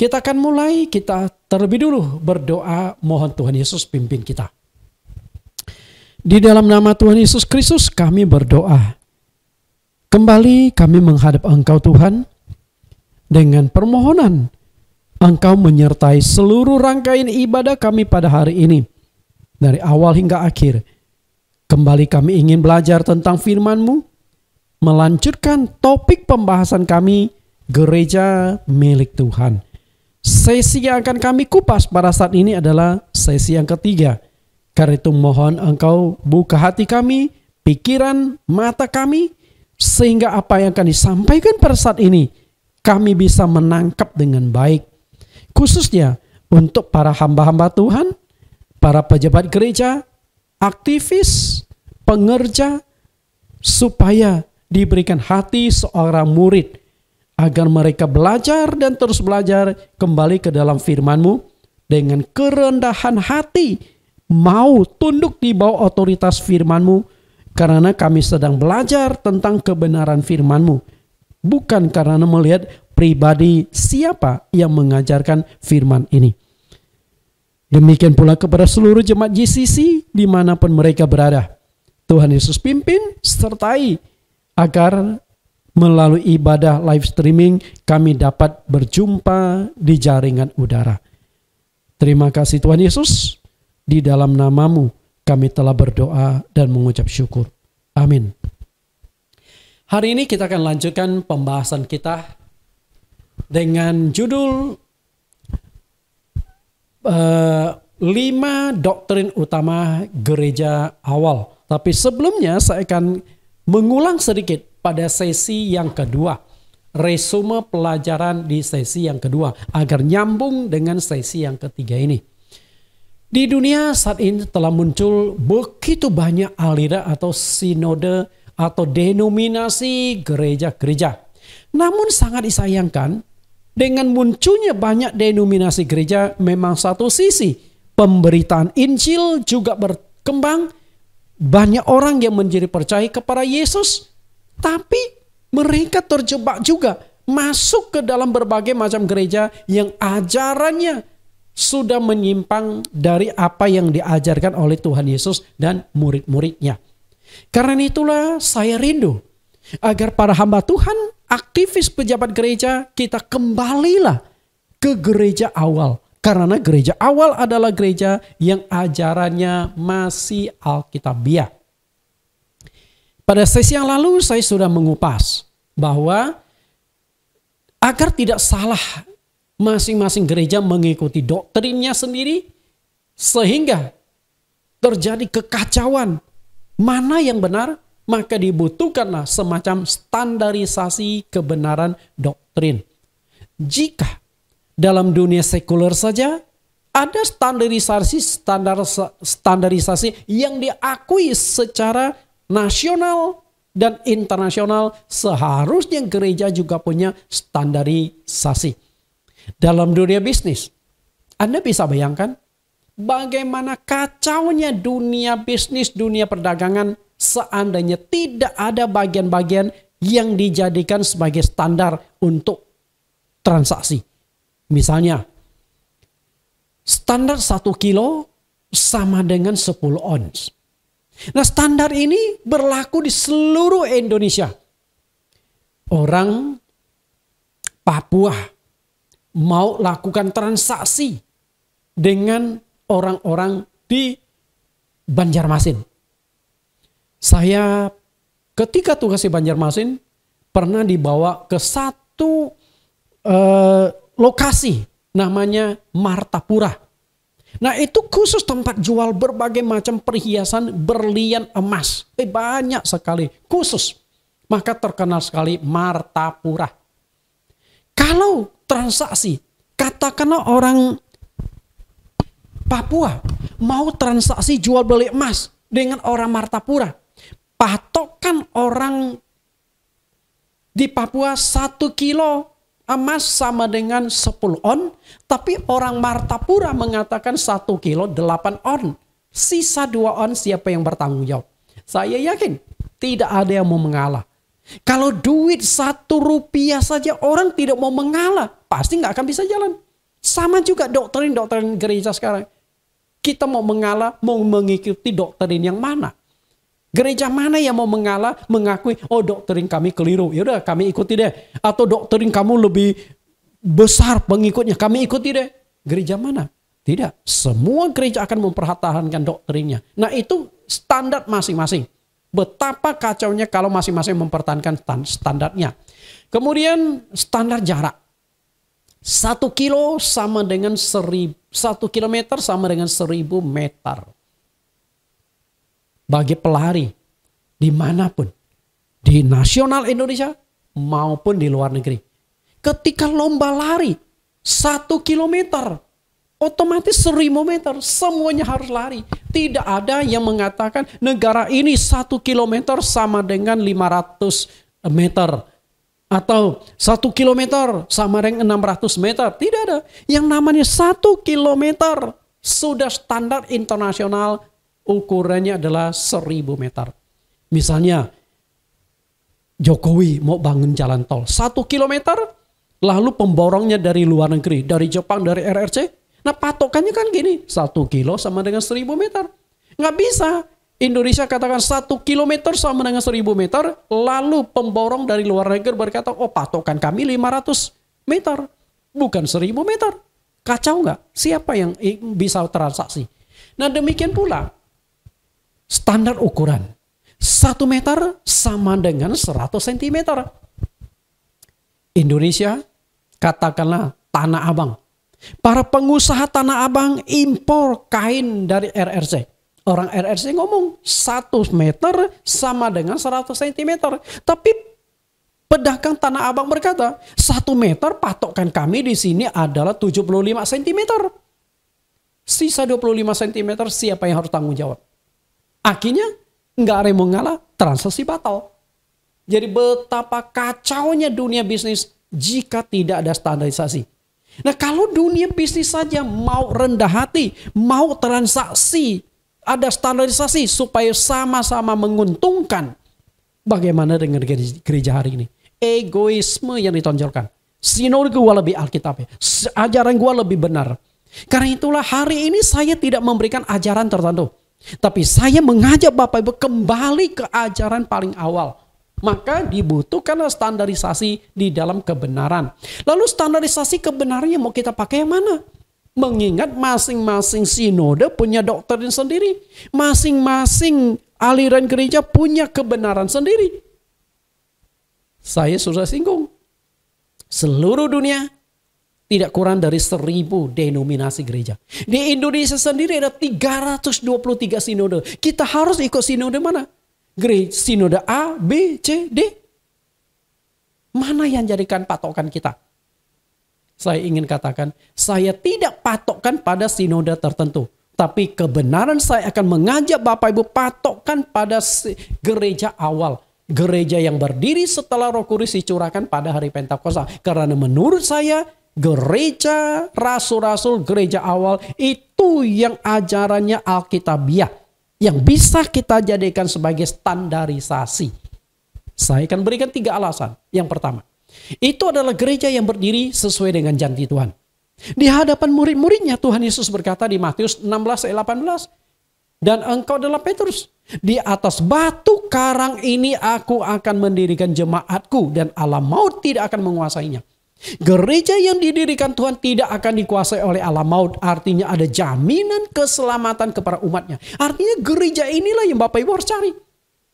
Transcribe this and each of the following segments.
Kita akan mulai, kita terlebih dulu berdoa mohon Tuhan Yesus pimpin kita. Di dalam nama Tuhan Yesus Kristus kami berdoa. Kembali kami menghadap Engkau Tuhan dengan permohonan Engkau menyertai seluruh rangkaian ibadah kami pada hari ini. Dari awal hingga akhir. Kembali kami ingin belajar tentang firman-Mu. Melanjutkan topik pembahasan kami, gereja milik Tuhan. Sesi yang akan kami kupas pada saat ini adalah sesi yang ketiga. Karena itu mohon Engkau buka hati kami, pikiran, mata kami, sehingga apa yang akan disampaikan pada saat ini, kami bisa menangkap dengan baik. Khususnya untuk para hamba-hamba Tuhan, para pejabat gereja, aktivis, pengerja, supaya diberikan hati seorang murid, agar mereka belajar dan terus belajar kembali ke dalam firman-Mu dengan kerendahan hati, mau tunduk di bawah otoritas firman-Mu, karena kami sedang belajar tentang kebenaran firman-Mu, bukan karena melihat pribadi siapa yang mengajarkan firman ini. Demikian pula kepada seluruh jemaat GCC dimanapun mereka berada. Tuhan Yesus pimpin, sertai, agar melalui ibadah live streaming kami dapat berjumpa di jaringan udara. Terima kasih Tuhan Yesus, di dalam nama-Mu kami telah berdoa dan mengucap syukur. Amin. Hari ini kita akan lanjutkan pembahasan kita dengan judul 5 doktrin utama gereja awal. Tapi sebelumnya saya akan mengulang sedikit pada sesi yang kedua. Resume pelajaran di sesi yang kedua agar nyambung dengan sesi yang ketiga ini. Di dunia saat ini telah muncul begitu banyak aliran atau sinode atau denominasi gereja-gereja. Namun sangat disayangkan, dengan munculnya banyak denominasi gereja, memang satu sisi pemberitaan Injil juga berkembang. Banyak orang yang menjadi percaya kepada Yesus, tapi mereka terjebak juga masuk ke dalam berbagai macam gereja yang ajarannya sudah menyimpang dari apa yang diajarkan oleh Tuhan Yesus dan murid-muridnya. Karena itulah saya rindu agar para hamba Tuhan, aktivis pejabat gereja, kita kembalilah ke gereja awal. Karena gereja awal adalah gereja yang ajarannya masih Alkitabiah. Pada sesi yang lalu saya sudah mengupas bahwa agar tidak salah masing-masing gereja mengikuti doktrinnya sendiri, sehingga terjadi kekacauan mana yang benar, maka dibutuhkanlah semacam standarisasi kebenaran doktrin. Jika dalam dunia sekuler saja ada standarisasi yang diakui secara nasional dan internasional, seharusnya gereja juga punya standarisasi. Dalam dunia bisnis, Anda bisa bayangkan bagaimana kacaunya dunia bisnis, dunia perdagangan, seandainya tidak ada bagian-bagian yang dijadikan sebagai standar untuk transaksi. Misalnya, standar 1 kilo sama dengan 10 ons. Nah, standar ini berlaku di seluruh Indonesia. Orang Papua mau lakukan transaksi dengan orang-orang di Banjarmasin. Saya ketika tugas di Banjarmasin pernah dibawa ke satu lokasi namanya Martapura. Nah, itu khusus tempat jual berbagai macam perhiasan berlian emas. Banyak sekali khusus. Maka terkenal sekali Martapura. Kalau transaksi, katakanlah orang Papua mau transaksi jual beli emas dengan orang Martapura. Patokan orang di Papua 1 kilo emas sama dengan 10 on, tapi orang Martapura mengatakan 1 kilo 8 on. Sisa 2 on siapa yang bertanggung jawab? Saya yakin tidak ada yang mau mengalah. Kalau duit 1 rupiah saja orang tidak mau mengalah, pasti nggak akan bisa jalan. Sama juga doktrin-doktrin gereja sekarang. Kita mau mengalah, mau mengikuti doktrin yang mana? Gereja mana yang mau mengalah, mengakui, oh doktrin kami keliru, yaudah kami ikuti deh. Atau doktrin kamu lebih besar pengikutnya, kami ikuti deh. Gereja mana? Tidak. Semua gereja akan mempertahankan doktrinnya. Nah itu standar masing-masing. Betapa kacaunya kalau masing-masing mempertahankan standarnya. Kemudian standar jarak. 1 kilo sama dengan 1 kilometer sama dengan 1000 meter. Bagi pelari dimanapun. Di nasional Indonesia maupun di luar negeri. Ketika lomba lari 1 kilometer. Otomatis 1000 meter. Semuanya harus lari. Tidak ada yang mengatakan negara ini 1 kilometer sama dengan 500 meter. Atau 1 kilometer sama dengan 600 meter. Tidak ada. Yang namanya 1 kilometer sudah standar internasional, ukurannya adalah 1000 meter. Misalnya Jokowi mau bangun jalan tol 1 kilometer, lalu pemborongnya dari luar negeri, dari Jepang, dari RRC. Nah patokannya kan gini, 1 kilo sama dengan 1000 meter. Nggak bisa. Indonesia katakan 1 kilometer sama dengan 1000 meter, lalu pemborong dari luar negeri berkata, oh patokan kami 500 meter, bukan 1000 meter. Kacau nggak? Siapa yang bisa transaksi? Nah demikian pula, standar ukuran. 1 meter sama dengan 100 cm. Indonesia, katakanlah Tanah Abang. Para pengusaha Tanah Abang impor kain dari RRC. Orang RRC ngomong 1 meter sama dengan 100 cm. Tapi pedagang Tanah Abang berkata 1 meter patokan kami di sini adalah 75 cm. Sisa 25 cm siapa yang harus tanggung jawab? Akhirnya nggak ada yang mengalah, transaksi batal. Jadi betapa kacaunya dunia bisnis jika tidak ada standarisasi. Nah kalau dunia bisnis saja mau rendah hati, mau transaksi, ada standarisasi supaya sama-sama menguntungkan. Bagaimana dengan gereja hari ini? Egoisme yang ditonjolkan. Sinode gue lebih Alkitab, ajaran gue lebih benar. Karena itulah hari ini saya tidak memberikan ajaran tertentu. Tapi saya mengajak Bapak Ibu kembali ke ajaran paling awal. Maka dibutuhkan standarisasi di dalam kebenaran. Lalu standarisasi kebenarannya mau kita pakai yang mana? Mengingat masing-masing sinode punya doktrin sendiri. Masing-masing aliran gereja punya kebenaran sendiri. Saya sudah singgung. Seluruh dunia tidak kurang dari 1000 denominasi gereja. Di Indonesia sendiri ada 323 sinode. Kita harus ikut sinode mana? Sinode A, B, C, D. Mana yang jadikan patokan kita? Saya ingin katakan, saya tidak patokkan pada sinode tertentu. Tapi kebenaran saya akan mengajak Bapak Ibu patokkan pada gereja awal. Gereja yang berdiri setelah Roh Kudus dicurahkan pada hari Pentakosta. Karena menurut saya, gereja, rasul-rasul gereja awal itu yang ajarannya Alkitabiah. Yang bisa kita jadikan sebagai standarisasi. Saya akan berikan 3 alasan. Yang pertama, itu adalah gereja yang berdiri sesuai dengan janji Tuhan. Di hadapan murid-muridnya Tuhan Yesus berkata di Matius 16:18. Dan engkau adalah Petrus. Di atas batu karang ini aku akan mendirikan jemaatku. Dan alam maut tidak akan menguasainya. Gereja yang didirikan Tuhan tidak akan dikuasai oleh alam maut. Artinya ada jaminan keselamatan kepada umatnya. Artinya gereja inilah yang Bapak Ibu harus cari.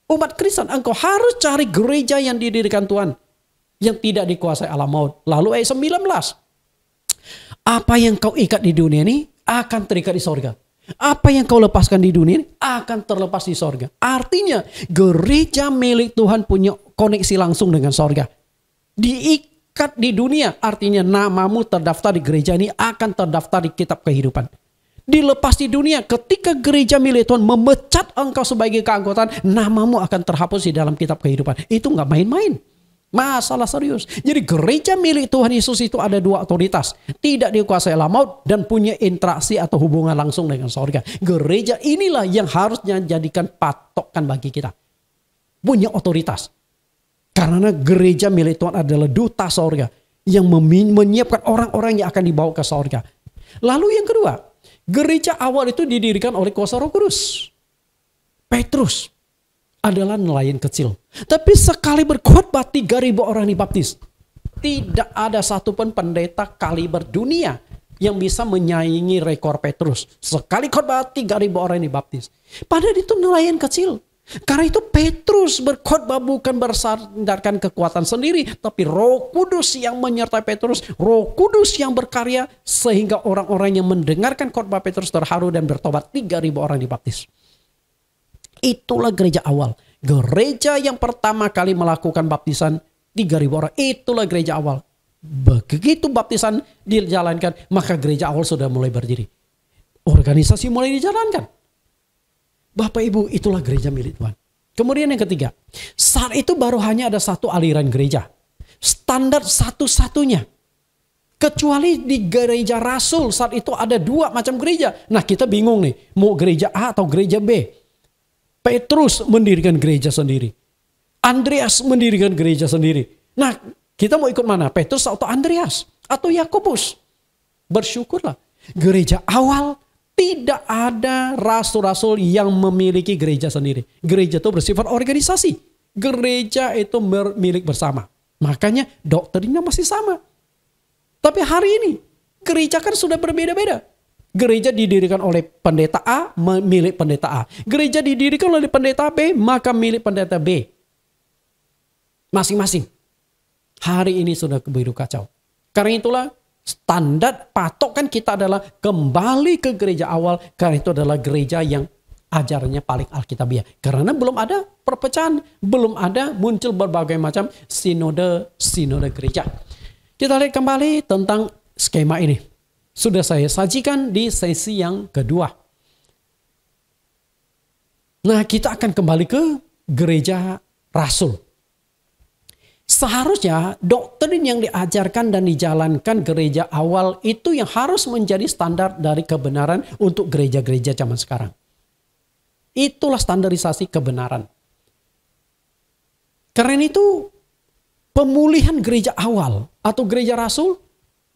Umat Kristen, engkau harus cari gereja yang didirikan Tuhan. Yang tidak dikuasai alam maut. Lalu ayat 19. Apa yang kau ikat di dunia ini akan terikat di sorga. Apa yang kau lepaskan di dunia ini akan terlepas di sorga. Artinya gereja milik Tuhan punya koneksi langsung dengan sorga. Diikat di dunia artinya namamu terdaftar di gereja ini akan terdaftar di kitab kehidupan. Dilepas di dunia ketika gereja milik Tuhan memecat engkau sebagai keanggotaan, namamu akan terhapus di dalam kitab kehidupan. Itu nggak main-main. Masalah serius. Jadi gereja milik Tuhan Yesus itu ada 2 otoritas. Tidak dikuasai alam maut dan punya interaksi atau hubungan langsung dengan sorga. Gereja inilah yang harusnya jadikan patokan bagi kita. Punya otoritas. Karena gereja milik Tuhan adalah duta sorga. yang menyiapkan orang-orang yang akan dibawa ke surga. Lalu yang kedua, gereja awal itu didirikan oleh kuasa Roh Kudus. Petrus adalah nelayan kecil. Tapi sekali berkhotbah 3.000 orang dibaptis. Tidak ada satupun pendeta kaliber dunia yang bisa menyaingi rekor Petrus. Sekali khotbah 3.000 orang dibaptis. Padahal itu nelayan kecil. Karena itu Petrus berkhotbah bukan bersandarkan kekuatan sendiri, tapi Roh Kudus yang menyertai Petrus, Roh Kudus yang berkarya sehingga orang-orang yang mendengarkan khotbah Petrus terharu dan bertobat. 3.000 orang dibaptis. Itulah gereja awal. Gereja yang pertama kali melakukan baptisan 3.000 orang. Itulah gereja awal. Begitu baptisan dijalankan, maka gereja awal sudah mulai berdiri. Organisasi mulai dijalankan. Bapak Ibu, itulah gereja milik Tuhan. Kemudian yang ketiga, saat itu baru hanya ada satu aliran gereja. Standar satu-satunya. Kecuali di gereja rasul, saat itu ada 2 macam gereja. Nah, kita bingung nih, mau gereja A atau gereja B. Petrus mendirikan gereja sendiri. Andreas mendirikan gereja sendiri. Nah, kita mau ikut mana? Petrus atau Andreas? Atau Yakobus? Bersyukurlah. Gereja awal tidak ada rasul-rasul yang memiliki gereja sendiri. Gereja itu bersifat organisasi. Gereja itu milik bersama. Makanya doktrinnya masih sama. Tapi hari ini gereja kan sudah berbeda-beda. Gereja didirikan oleh pendeta A, milik pendeta A. Gereja didirikan oleh pendeta B, maka milik pendeta B. Masing-masing. Hari ini sudah begitu kacau. Karena itulah standar patokan kita adalah kembali ke gereja awal. Karena itu adalah gereja yang ajarannya paling alkitabiah. Karena belum ada perpecahan. Belum ada muncul berbagai macam sinode gereja. Kita lihat kembali tentang skema ini. Sudah saya sajikan di sesi yang kedua. Nah, kita akan kembali ke gereja rasul. Seharusnya doktrin yang diajarkan dan dijalankan gereja awal itu yang harus menjadi standar dari kebenaran untuk gereja-gereja zaman sekarang. Itulah standarisasi kebenaran. Karena itu pemulihan gereja awal atau gereja rasul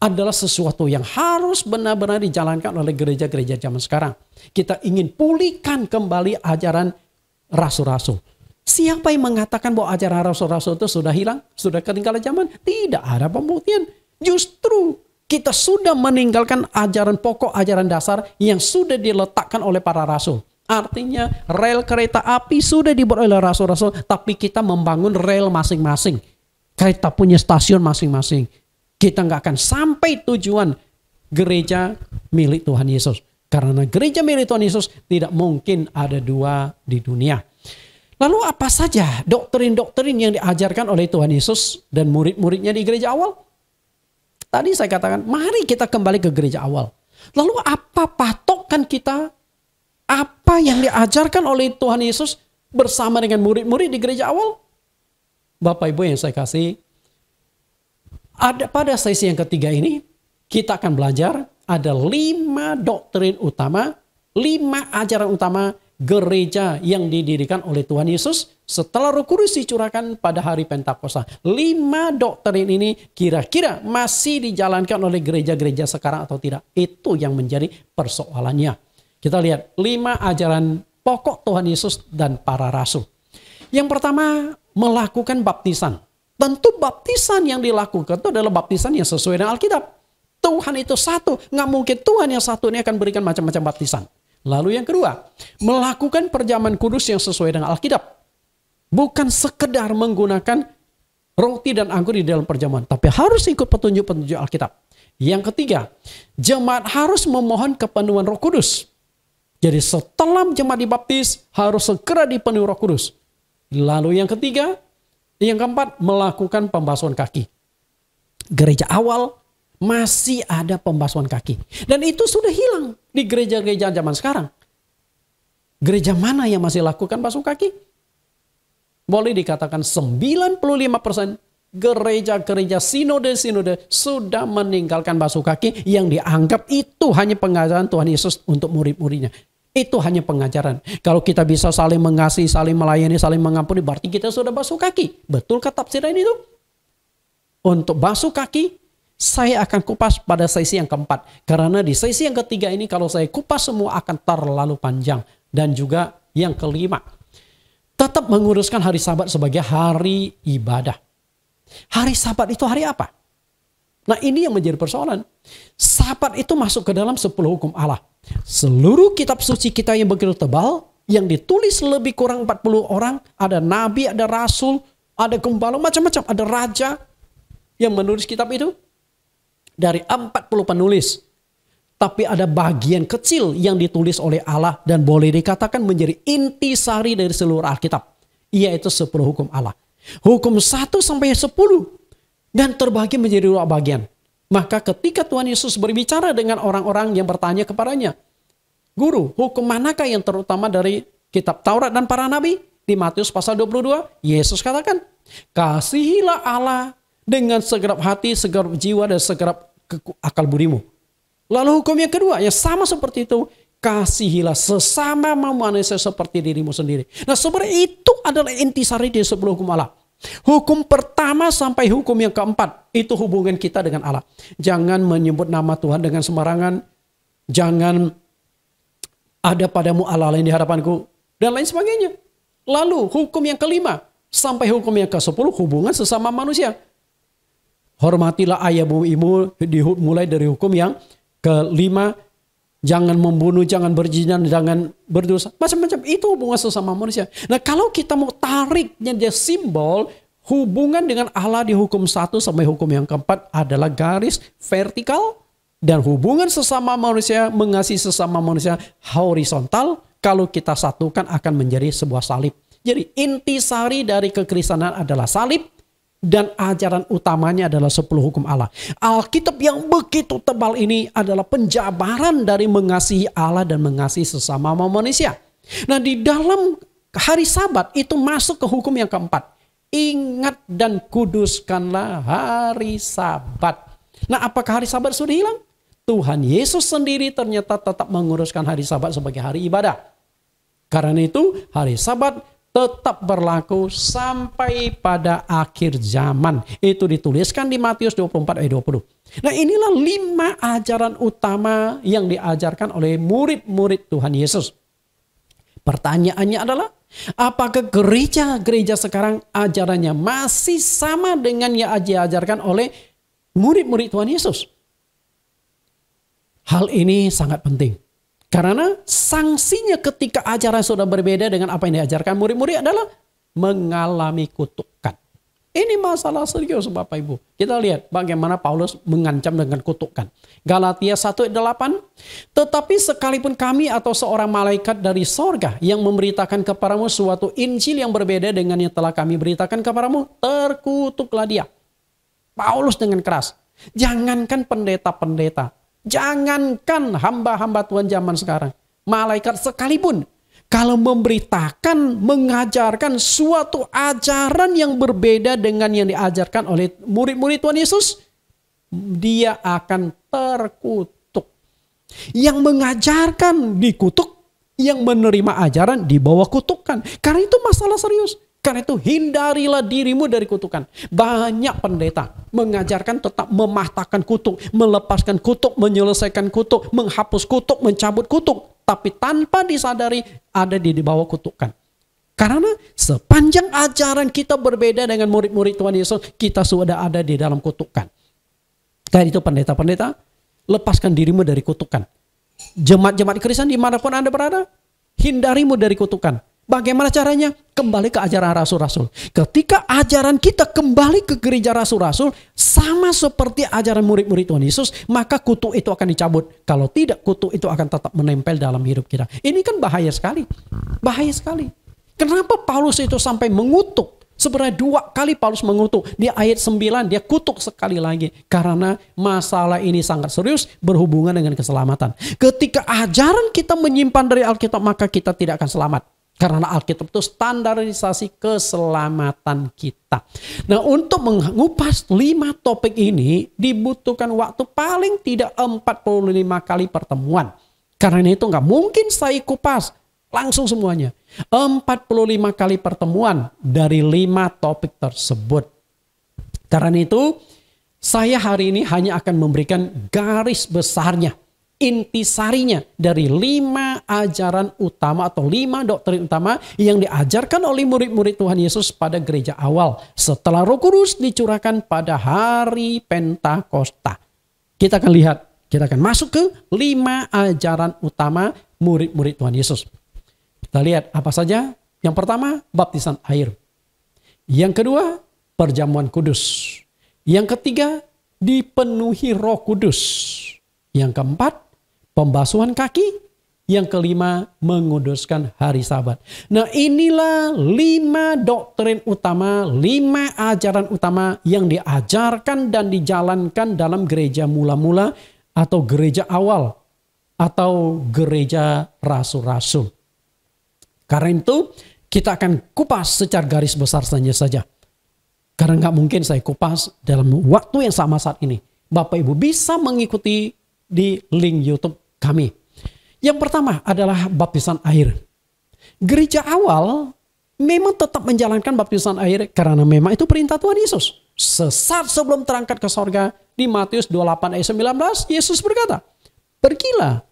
adalah sesuatu yang harus benar-benar dijalankan oleh gereja-gereja zaman sekarang. Kita ingin pulihkan kembali ajaran rasul-rasul. Siapa yang mengatakan bahwa ajaran rasul-rasul itu sudah hilang, sudah ketinggalan zaman? Tidak ada pembuktian. Justru kita sudah meninggalkan ajaran pokok, ajaran dasar yang sudah diletakkan oleh para rasul. Artinya rel kereta api sudah dibuat oleh rasul-rasul, tapi kita membangun rel masing-masing. Kita punya stasiun masing-masing. Kita nggak akan sampai tujuan gereja milik Tuhan Yesus. Karena gereja milik Tuhan Yesus tidak mungkin ada 2 di dunia. Lalu apa saja doktrin-doktrin yang diajarkan oleh Tuhan Yesus dan murid-muridnya di gereja awal? Tadi saya katakan, mari kita kembali ke gereja awal. Lalu apa patokan kita? Apa yang diajarkan oleh Tuhan Yesus bersama dengan murid-murid di gereja awal? Bapak Ibu yang saya kasih, pada sesi yang ketiga ini, kita akan belajar ada 5 doktrin utama, 5 ajaran utama gereja yang didirikan oleh Tuhan Yesus setelah Roh Kudus dicurahkan pada hari Pentakosta. 5 doktrin ini kira-kira masih dijalankan oleh gereja-gereja sekarang atau tidak? Itu yang menjadi persoalannya. Kita lihat 5 ajaran pokok Tuhan Yesus dan para rasul. Yang pertama, melakukan baptisan. Tentu baptisan yang dilakukan itu adalah baptisan yang sesuai dengan Alkitab. Tuhan itu satu, nggak mungkin Tuhan yang satu ini akan berikan macam-macam baptisan. Lalu yang kedua, melakukan perjamuan kudus yang sesuai dengan Alkitab. Bukan sekedar menggunakan roti dan anggur di dalam perjamuan, tapi harus ikut petunjuk-petunjuk Alkitab. Yang ketiga, jemaat harus memohon kepenuhan Roh Kudus. Jadi setelah jemaat dibaptis, harus segera dipenuhi Roh Kudus. Lalu yang ketiga, yang keempat, melakukan pembasuhan kaki. Gereja awal masih ada pembasuhan kaki. Dan itu sudah hilang di gereja-gereja zaman sekarang. Gereja mana yang masih lakukan basuh kaki? Boleh dikatakan 95% gereja-gereja sinode-sinode sudah meninggalkan basuh kaki yang dianggap itu hanya pengajaran Tuhan Yesus untuk murid-muridnya. Itu hanya pengajaran. Kalau kita bisa saling mengasihi, saling melayani, saling mengampuni, berarti kita sudah basuh kaki. Betulkah tafsiran itu? Untuk basuh kaki Saya akan kupas pada sesi yang keempat. Karena di sesi yang ketiga ini kalau saya kupas semua akan terlalu panjang. Dan juga yang kelima, tetap menguruskan hari Sabat sebagai hari ibadah. Hari Sabat itu hari apa? Nah ini yang menjadi persoalan. Sabat itu masuk ke dalam 10 hukum Allah. Seluruh kitab suci kita yang begitu tebal, yang ditulis lebih kurang 40 orang, ada nabi, ada rasul, ada gembala, macam-macam, ada raja yang menulis kitab itu. Dari 40 penulis. Tapi ada bagian kecil yang ditulis oleh Allah dan boleh dikatakan menjadi intisari dari seluruh Alkitab. Yaitu 10 hukum Allah. Hukum 1 sampai 10 dan terbagi menjadi 2 bagian. Maka ketika Tuhan Yesus berbicara dengan orang-orang yang bertanya kepadanya, Guru, hukum manakah yang terutama dari kitab Taurat dan para nabi? Di Matius pasal 22, Yesus katakan, kasihilah Allah dengan segenap hati, segenap jiwa, dan segenap akal budimu. Lalu hukum yang kedua, yang sama seperti itu, kasihilah sesama manusia seperti dirimu sendiri. Nah sebenarnya itu adalah intisari di 10 hukum Allah. Hukum pertama sampai hukum yang keempat, itu hubungan kita dengan Allah. Jangan menyebut nama Tuhan dengan sembarangan. Jangan ada padamu Allah lain di hadapanku. Dan lain sebagainya. Lalu hukum yang kelima sampai hukum yang ke-10, hubungan sesama manusia. Hormatilah ayahmu ibumu, dimulai dari hukum yang kelima, jangan membunuh, jangan berzina, jangan berdosa. Macam-macam itu hubungan sesama manusia. Nah kalau kita mau tariknya dia simbol, hubungan dengan Allah di hukum 1 sampai hukum yang keempat adalah garis vertikal. Dan hubungan sesama manusia, mengasihi sesama manusia horizontal. Kalau kita satukan akan menjadi sebuah salib. Jadi intisari dari kekristenan adalah salib. Dan ajaran utamanya adalah 10 hukum Allah. Alkitab yang begitu tebal ini adalah penjabaran dari mengasihi Allah dan mengasihi sesama manusia. Nah di dalam hari Sabat itu masuk ke hukum yang keempat. Ingat dan kuduskanlah hari Sabat. Nah apakah hari Sabat sudah hilang? Tuhan Yesus sendiri ternyata tetap menguruskan hari Sabat sebagai hari ibadah. Karena itu hari Sabat tetap berlaku sampai pada akhir zaman. Itu dituliskan di Matius 24 ayat 20. Nah inilah 5 ajaran utama yang diajarkan oleh murid-murid Tuhan Yesus. Pertanyaannya adalah, apakah gereja-gereja sekarang ajarannya masih sama dengan yang diajarkan oleh murid-murid Tuhan Yesus? Hal ini sangat penting. Karena sanksinya ketika ajaran sudah berbeda dengan apa yang diajarkan murid-murid adalah mengalami kutukan. Ini masalah serius Bapak Ibu. Kita lihat bagaimana Paulus mengancam dengan kutukan. Galatia 1:8. Tetapi sekalipun kami atau seorang malaikat dari sorga yang memberitakan kepadamu suatu Injil yang berbeda dengan yang telah kami beritakan kepadamu, terkutuklah dia. Paulus dengan keras. Jangankan pendeta-pendeta. Jangankan hamba-hamba Tuhan zaman sekarang. Malaikat sekalipun. Kalau memberitakan, mengajarkan suatu ajaran yang berbeda dengan yang diajarkan oleh murid-murid Tuhan Yesus. Dia akan terkutuk. Yang mengajarkan dikutuk. Yang menerima ajaran dibawa kutukan. Karena itu masalah serius. Karena itu hindarilah dirimu dari kutukan. Banyak pendeta mengajarkan tetap mematahkan kutuk, melepaskan kutuk, menyelesaikan kutuk, menghapus kutuk, mencabut kutuk. Tapi tanpa disadari ada di bawah kutukan. Karena sepanjang ajaran kita berbeda dengan murid-murid Tuhan Yesus, kita sudah ada di dalam kutukan. Karena itu pendeta-pendeta, lepaskan dirimu dari kutukan. Jemaat-jemaat Kristen dimanapun Anda berada, hindarimu dari kutukan. Bagaimana caranya? Kembali ke ajaran rasul-rasul. Ketika ajaran kita kembali ke gereja rasul-rasul, sama seperti ajaran murid-murid Tuhan Yesus, maka kutuk itu akan dicabut. Kalau tidak, kutuk itu akan tetap menempel dalam hidup kita. Ini kan bahaya sekali. Bahaya sekali. Kenapa Paulus itu sampai mengutuk? Sebenarnya 2 kali Paulus mengutuk. Di ayat 9 dia kutuk sekali lagi. Karena masalah ini sangat serius berhubungan dengan keselamatan. Ketika ajaran kita menyimpan dari Alkitab, maka kita tidak akan selamat. Karena Alkitab itu standarisasi keselamatan kita. Nah untuk mengupas 5 topik ini dibutuhkan waktu paling tidak 45 kali pertemuan. Karena itu nggak mungkin saya kupas langsung semuanya. 45 kali pertemuan dari 5 topik tersebut. Karena itu Saya hari ini hanya akan memberikan garis besarnya, intisarinya dari 5 ajaran utama atau 5 doktrin utama yang diajarkan oleh murid-murid Tuhan Yesus pada gereja awal setelah Roh Kudus dicurahkan pada hari Pentakosta. Kita akan lihat, kita akan masuk ke 5 ajaran utama murid-murid Tuhan Yesus. Kita lihat apa saja. Yang pertama, baptisan air. Yang kedua, perjamuan kudus. Yang ketiga, dipenuhi Roh Kudus. Yang keempat, pembasuhan kaki. Yang kelima, menguduskan hari Sabat. Nah, inilah 5 doktrin utama, 5 ajaran utama yang diajarkan dan dijalankan dalam gereja mula-mula atau gereja awal atau gereja rasul-rasul. Karena itu, kita akan kupas secara garis besar saja. Karena nggak mungkin saya kupas dalam waktu yang sama saat ini. Bapak Ibu bisa mengikuti di link YouTube kami. Yang pertama adalah baptisan air. Gereja awal memang tetap menjalankan baptisan air karena memang itu perintah Tuhan Yesus. Sesaat sebelum terangkat ke sorga di Matius 28 ayat 19, Yesus berkata, "Pergilah,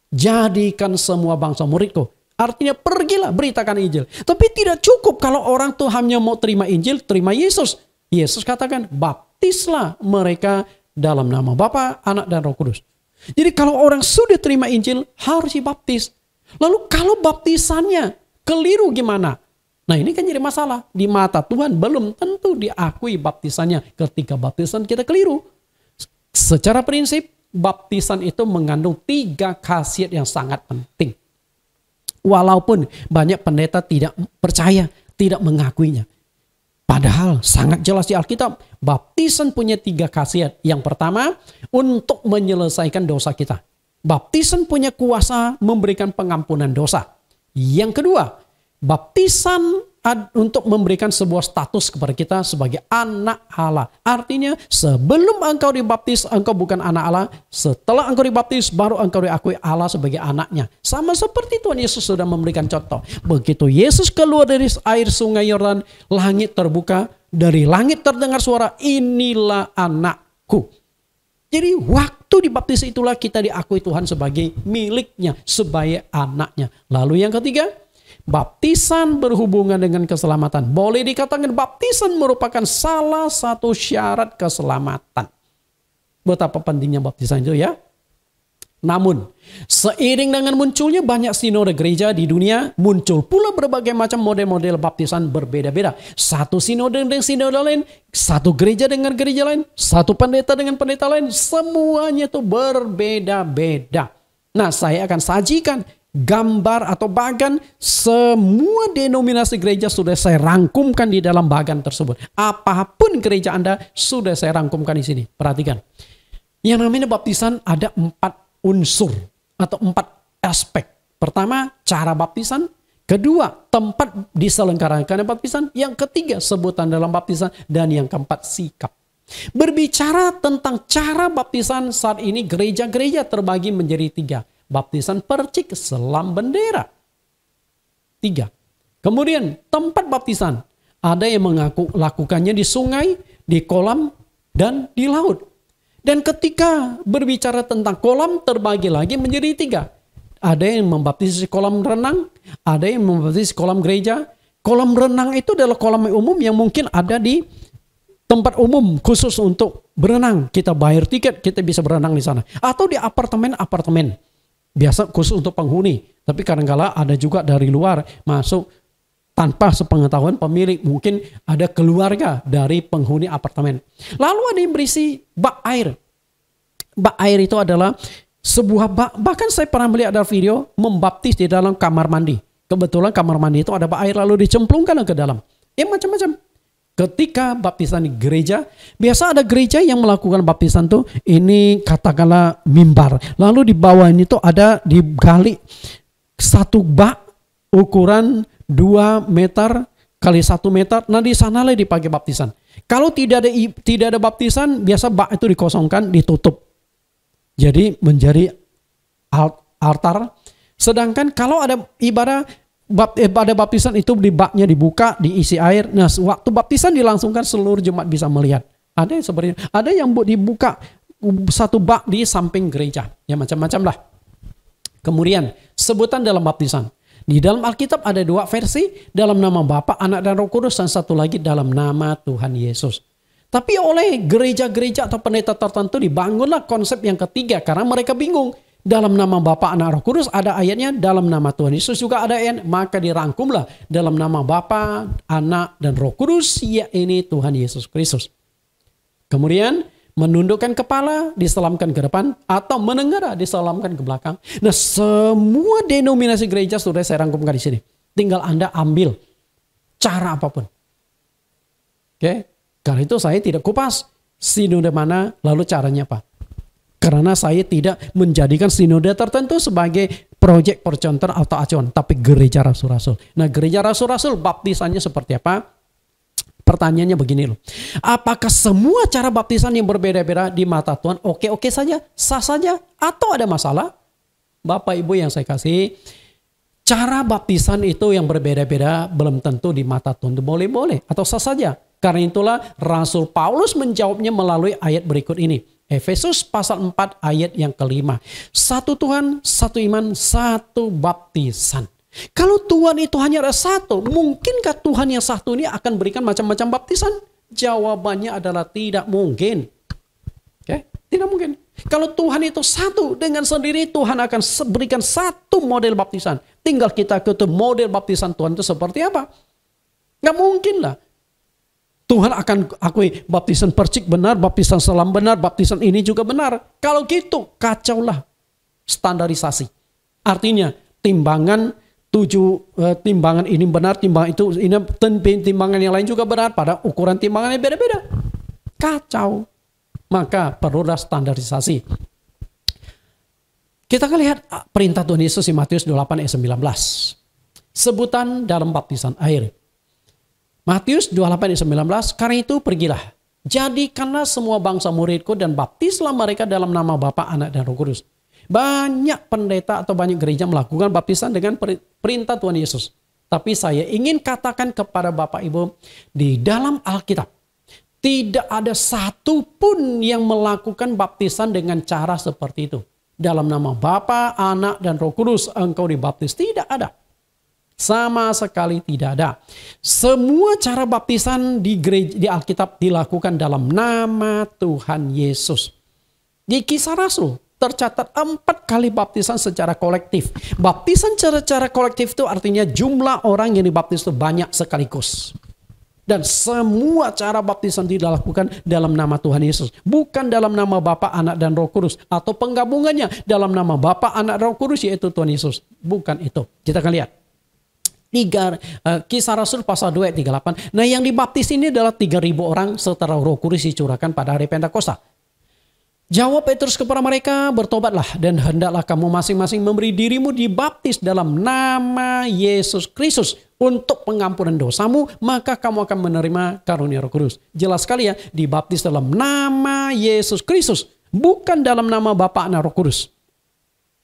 jadikan semua bangsa muridku." Artinya pergilah, beritakan Injil. Tapi tidak cukup kalau orang tuh hanya mau terima Injil, terima Yesus. Yesus katakan, baptislah mereka dalam nama Bapa, Anak, dan Roh Kudus. Jadi kalau orang sudah terima Injil, harus dibaptis. Lalu kalau baptisannya keliru gimana? Nah, ini kan jadi masalah. Di mata Tuhan belum tentu diakui baptisannya ketika baptisan kita keliru. Secara prinsip, baptisan itu mengandung 3 khasiat yang sangat penting. Walaupun banyak pendeta tidak percaya, tidak mengakuinya. Padahal sangat jelas di Alkitab, baptisan punya 3 khasiat. Yang pertama, untuk menyelesaikan dosa kita. Baptisan punya kuasa memberikan pengampunan dosa. Yang kedua, baptisan untuk memberikan sebuah status kepada kita sebagai anak Allah. Artinya sebelum engkau dibaptis, engkau bukan anak Allah. Setelah engkau dibaptis, baru engkau diakui Allah sebagai anaknya. Sama seperti Tuhan Yesus sudah memberikan contoh. Begitu Yesus keluar dari air sungai Yordan, langit terbuka. Dari langit terdengar suara, "Inilah anakku." Jadi waktu dibaptis itulah kita diakui Tuhan sebagai miliknya, sebagai anaknya. Lalu yang ketiga, baptisan berhubungan dengan keselamatan. Boleh dikatakan baptisan merupakan salah satu syarat keselamatan. Betapa pentingnya baptisan itu ya. Namun, seiring dengan munculnya banyak sinode gereja di dunia, muncul pula berbagai macam model-model baptisan berbeda-beda. Satu sinode dengan sinode lain, satu gereja dengan gereja lain, satu pendeta dengan pendeta lain, semuanya itu berbeda-beda. Nah, saya akan sajikan gambar atau bagan semua denominasi gereja sudah saya rangkumkan di dalam bagan tersebut. Apapun gereja Anda sudah saya rangkumkan di sini. Perhatikan. Yang namanya baptisan ada 4 unsur atau 4 aspek. Pertama, cara baptisan. Kedua, tempat diselenggarakan baptisan. Yang ketiga, sebutan dalam baptisan. Dan yang keempat, sikap. Berbicara tentang cara baptisan saat ini gereja-gereja terbagi menjadi 3. Baptisan percik, selam bendera. 3. Kemudian tempat baptisan. Ada yang lakukannya di sungai, di kolam, dan di laut. Dan ketika berbicara tentang kolam terbagi lagi menjadi 3. Ada yang membaptis di kolam renang, ada yang membaptis di kolam gereja. Kolam renang itu adalah kolam umum yang mungkin ada di tempat umum khusus untuk berenang. Kita bayar tiket, kita bisa berenang di sana. Atau di apartemen-apartemen. Biasa khusus untuk penghuni. Tapi kadang-kala ada juga dari luar masuk tanpa sepengetahuan pemilik. Mungkin ada keluarga dari penghuni apartemen. Lalu ada yang berisi bak air. Bak air itu adalah sebuah bak. Bahkan saya pernah melihat ada video membaptis di dalam kamar mandi. Kebetulan kamar mandi itu ada bak air lalu dicemplungkan ke dalam. Ya macam-macam. Ketika baptisan di gereja, biasa ada gereja yang melakukan baptisan tuh, ini katakanlah mimbar. Lalu di bawahnya itu ada digali satu bak ukuran 2 meter kali 1 meter. Nah di sanalah dipakai baptisan. Kalau tidak ada baptisan, biasa bak itu dikosongkan, ditutup. Jadi menjadi altar. Sedangkan kalau ada ibadah pada baptisan itu di baknya dibuka, diisi air. Nah, waktu baptisan dilangsungkan seluruh jemaat bisa melihat. Ada yang seperti itu. Ada yang dibuka satu bak di samping gereja. Ya macam-macam lah. Kemudian sebutan dalam baptisan. Di dalam Alkitab ada dua versi. Dalam nama Bapa, Anak, dan Roh Kudus. Dan satu lagi dalam nama Tuhan Yesus. Tapi oleh gereja-gereja atau pendeta tertentu dibangunlah konsep yang ketiga. Karena mereka bingung. Dalam nama Bapa, Anak, Roh Kudus ada ayatnya. Dalam nama Tuhan Yesus juga ada ayat. Maka dirangkumlah dalam nama Bapa, Anak, dan Roh Kudus. Yaitu Tuhan Yesus Kristus. Kemudian menundukkan kepala, diselamkan ke depan, atau menenggara, diselamkan ke belakang. Nah, semua denominasi gereja sudah saya rangkumkan di sini. Tinggal Anda ambil cara apapun. Oke? Karena itu saya tidak kupas sinode mana, lalu caranya apa. Karena saya tidak menjadikan sinode tertentu sebagai proyek percontohan atau acuan, tapi gereja rasul-rasul. Nah, gereja rasul-rasul baptisannya seperti apa? Pertanyaannya begini loh. Apakah semua cara baptisan yang berbeda-beda di mata Tuhan oke-oke saja? Sah saja? Atau ada masalah? Bapak Ibu yang saya kasih, cara baptisan itu yang berbeda-beda belum tentu di mata Tuhan itu boleh-boleh atau sah saja. Karena itulah Rasul Paulus menjawabnya melalui ayat berikut ini. Efesus pasal 4 ayat yang kelima. Satu Tuhan, satu iman, satu baptisan. Kalau Tuhan itu hanya ada satu, mungkinkah Tuhan yang satu ini akan berikan macam-macam baptisan? Jawabannya adalah tidak mungkin. Oke? Tidak mungkin. Kalau Tuhan itu satu, dengan sendiri Tuhan akan berikan satu model baptisan. Tinggal kita ketahui model baptisan Tuhan itu seperti apa. Nggak mungkin lah. Tuhan akan akui baptisan percik benar, baptisan selam benar, baptisan ini juga benar. Kalau gitu, kacaulah standarisasi. Artinya, timbangan timbangan ini benar, timbangan itu ini, timbangan yang lain juga benar, pada ukuran timbangannya beda-beda. Kacau. Maka perlulah standarisasi. Kita akan lihat perintah Tuhan Yesus di Matius 28 ayat 19. Sebutan dalam baptisan air. Matius 28 ayat 19, karena itu pergilah. Jadikanlah semua bangsa muridku dan baptislah mereka dalam nama Bapa, Anak, dan Roh Kudus. Banyak pendeta atau banyak gereja melakukan baptisan dengan perintah Tuhan Yesus. Tapi saya ingin katakan kepada Bapak Ibu, di dalam Alkitab tidak ada satu pun yang melakukan baptisan dengan cara seperti itu. Dalam nama Bapa, Anak, dan Roh Kudus engkau dibaptis. Tidak ada. Sama sekali tidak ada. Semua cara baptisan di Alkitab dilakukan dalam nama Tuhan Yesus. Di Kisah Rasul tercatat 4 kali baptisan secara kolektif. Baptisan secara kolektif itu artinya jumlah orang yang dibaptis itu banyak sekaligus. Dan semua cara baptisan dilakukan dalam nama Tuhan Yesus. Bukan dalam nama Bapa, Anak, dan Roh Kudus. Atau penggabungannya dalam nama Bapa, Anak, Roh Kudus yaitu Tuhan Yesus. Bukan itu. Kita akan lihat. Kisah Rasul pasal 2 ayat 38. Nah, yang dibaptis ini adalah 3.000 orang setelah Roh Kudus dicurahkan pada hari Pentakosta. Jawab Petrus kepada mereka, bertobatlah dan hendaklah kamu masing-masing memberi dirimu dibaptis dalam nama Yesus Kristus untuk pengampunan dosamu, maka kamu akan menerima karunia Roh Kudus. Jelas sekali ya, dibaptis dalam nama Yesus Kristus, bukan dalam nama Bapa, Anak, Roh Kudus.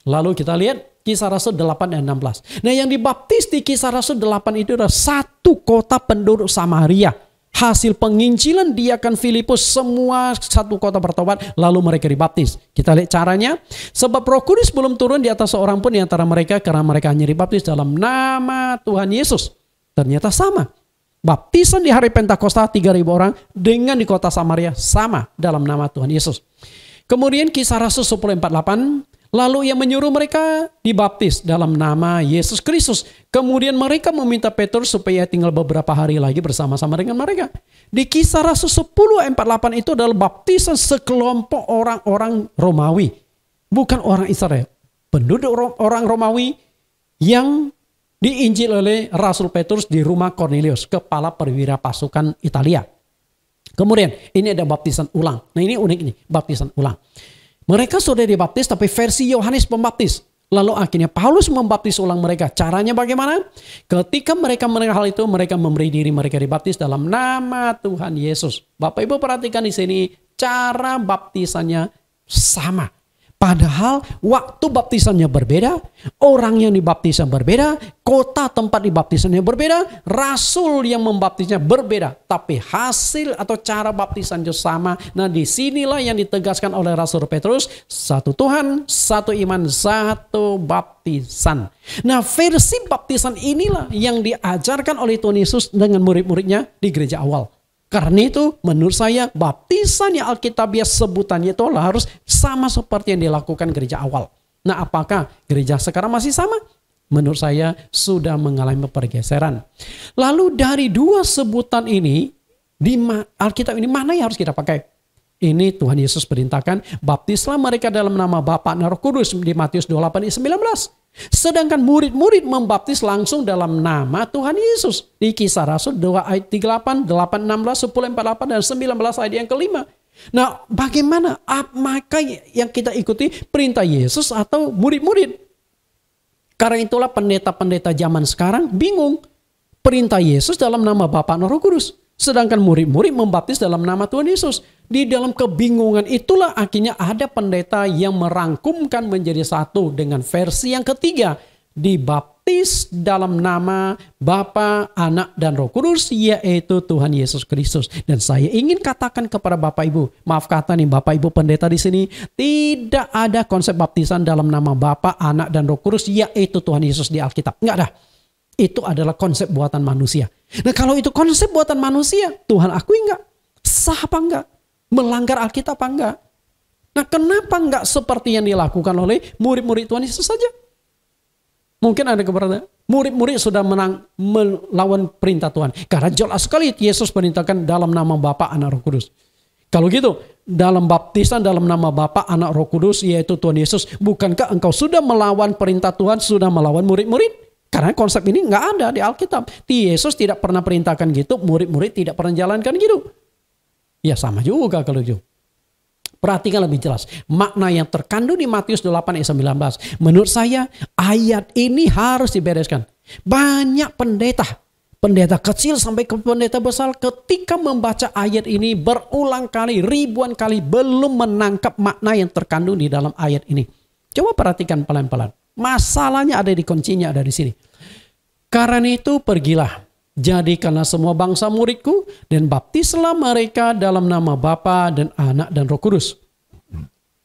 Lalu kita lihat Kisah Rasul 8 dan 16. Nah, yang dibaptis di Kisah Rasul 8 itu adalah satu kota penduduk Samaria. Hasil penginjilan diakan Filipus, semua satu kota bertobat, lalu mereka dibaptis. Kita lihat caranya. Sebab Roh Kudus belum turun di atas seorang pun di antara mereka, karena mereka hanya dibaptis dalam nama Tuhan Yesus. Ternyata sama. Baptisan di hari Pentakosta 3.000 orang dengan di kota Samaria sama dalam nama Tuhan Yesus. Kemudian Kisah Rasul 10:48. Lalu ia menyuruh mereka dibaptis dalam nama Yesus Kristus. Kemudian mereka meminta Petrus supaya tinggal beberapa hari lagi bersama-sama dengan mereka. Di Kisah Rasul 10:48 itu adalah baptisan sekelompok orang-orang Romawi. Bukan orang Israel. Penduduk orang Romawi yang diinjil oleh Rasul Petrus di rumah Cornelius, kepala perwira pasukan Italia. Kemudian ini ada baptisan ulang. Nah, ini unik nih, baptisan ulang. Mereka sudah dibaptis tapi versi Yohanes Pembaptis. Lalu akhirnya Paulus membaptis ulang mereka. Caranya bagaimana? Ketika mereka mendengar hal itu, mereka memberi diri mereka dibaptis dalam nama Tuhan Yesus. Bapak Ibu perhatikan di sini, cara baptisannya sama. Padahal waktu baptisannya berbeda, orang yang dibaptisan berbeda, kota tempat dibaptisannya berbeda, rasul yang membaptisnya berbeda. Tapi hasil atau cara baptisan itu sama. Nah, disinilah yang ditegaskan oleh Rasul Petrus, satu Tuhan, satu iman, satu baptisan. Nah, versi baptisan inilah yang diajarkan oleh Tuhan Yesus dengan murid-muridnya di gereja awal. Karena itu menurut saya baptisan yang Alkitabiah sebutannya itu harus sama seperti yang dilakukan gereja awal. Nah, apakah gereja sekarang masih sama? Menurut saya sudah mengalami pergeseran. Lalu dari dua sebutan ini di Alkitab ini mana yang harus kita pakai? Ini Tuhan Yesus perintahkan, baptislah mereka dalam nama Bapa dan Roh Kudus di Matius 28 ayat 19. Sedangkan murid-murid membaptis langsung dalam nama Tuhan Yesus. Di Kisah Rasul 2 ayat 38, 8, 16, 10, 48, dan 19 ayat yang kelima. Nah, bagaimana? Maka yang kita ikuti perintah Yesus atau murid-murid? Karena itulah pendeta-pendeta zaman sekarang bingung. Perintah Yesus dalam nama Bapa dan Roh Kudus. Sedangkan murid-murid membaptis dalam nama Tuhan Yesus. Di dalam kebingungan itulah akhirnya ada pendeta yang merangkumkan menjadi satu dengan versi yang ketiga. Dibaptis dalam nama Bapa, Anak, dan Roh Kudus, yaitu Tuhan Yesus Kristus. Dan saya ingin katakan kepada Bapak Ibu, maaf kata nih Bapak Ibu pendeta di sini, tidak ada konsep baptisan dalam nama Bapa, Anak, dan Roh Kudus, yaitu Tuhan Yesus di Alkitab. Nggak ada. Itu adalah konsep buatan manusia. Nah, kalau itu konsep buatan manusia, Tuhan akui enggak? Sah apa enggak? Melanggar Alkitab apa enggak? Nah, kenapa enggak seperti yang dilakukan oleh murid-murid Tuhan Yesus saja? Mungkin ada keberatan. Murid-murid sudah melawan perintah Tuhan. Karena jelas sekali Yesus perintahkan dalam nama Bapa, Anak, Roh Kudus. Kalau gitu, dalam baptisan dalam nama Bapa, Anak, Roh Kudus, yaitu Tuhan Yesus, bukankah engkau sudah melawan perintah Tuhan, sudah melawan murid-murid? Karena konsep ini nggak ada di Alkitab. Yesus tidak pernah perintahkan gitu, murid-murid tidak pernah jalankan gitu. Ya sama juga kalau itu. Perhatikan lebih jelas. Makna yang terkandung di Matius 28 ayat 19. Menurut saya ayat ini harus dibereskan. Banyak pendeta kecil sampai ke pendeta besar ketika membaca ayat ini berulang kali, ribuan kali belum menangkap makna yang terkandung di dalam ayat ini. Coba perhatikan pelan-pelan. Masalahnya ada di kuncinya, ada di sini. Karena itu pergilah, jadikanlah semua bangsa muridku dan baptislah mereka dalam nama Bapa dan Anak dan Roh Kudus.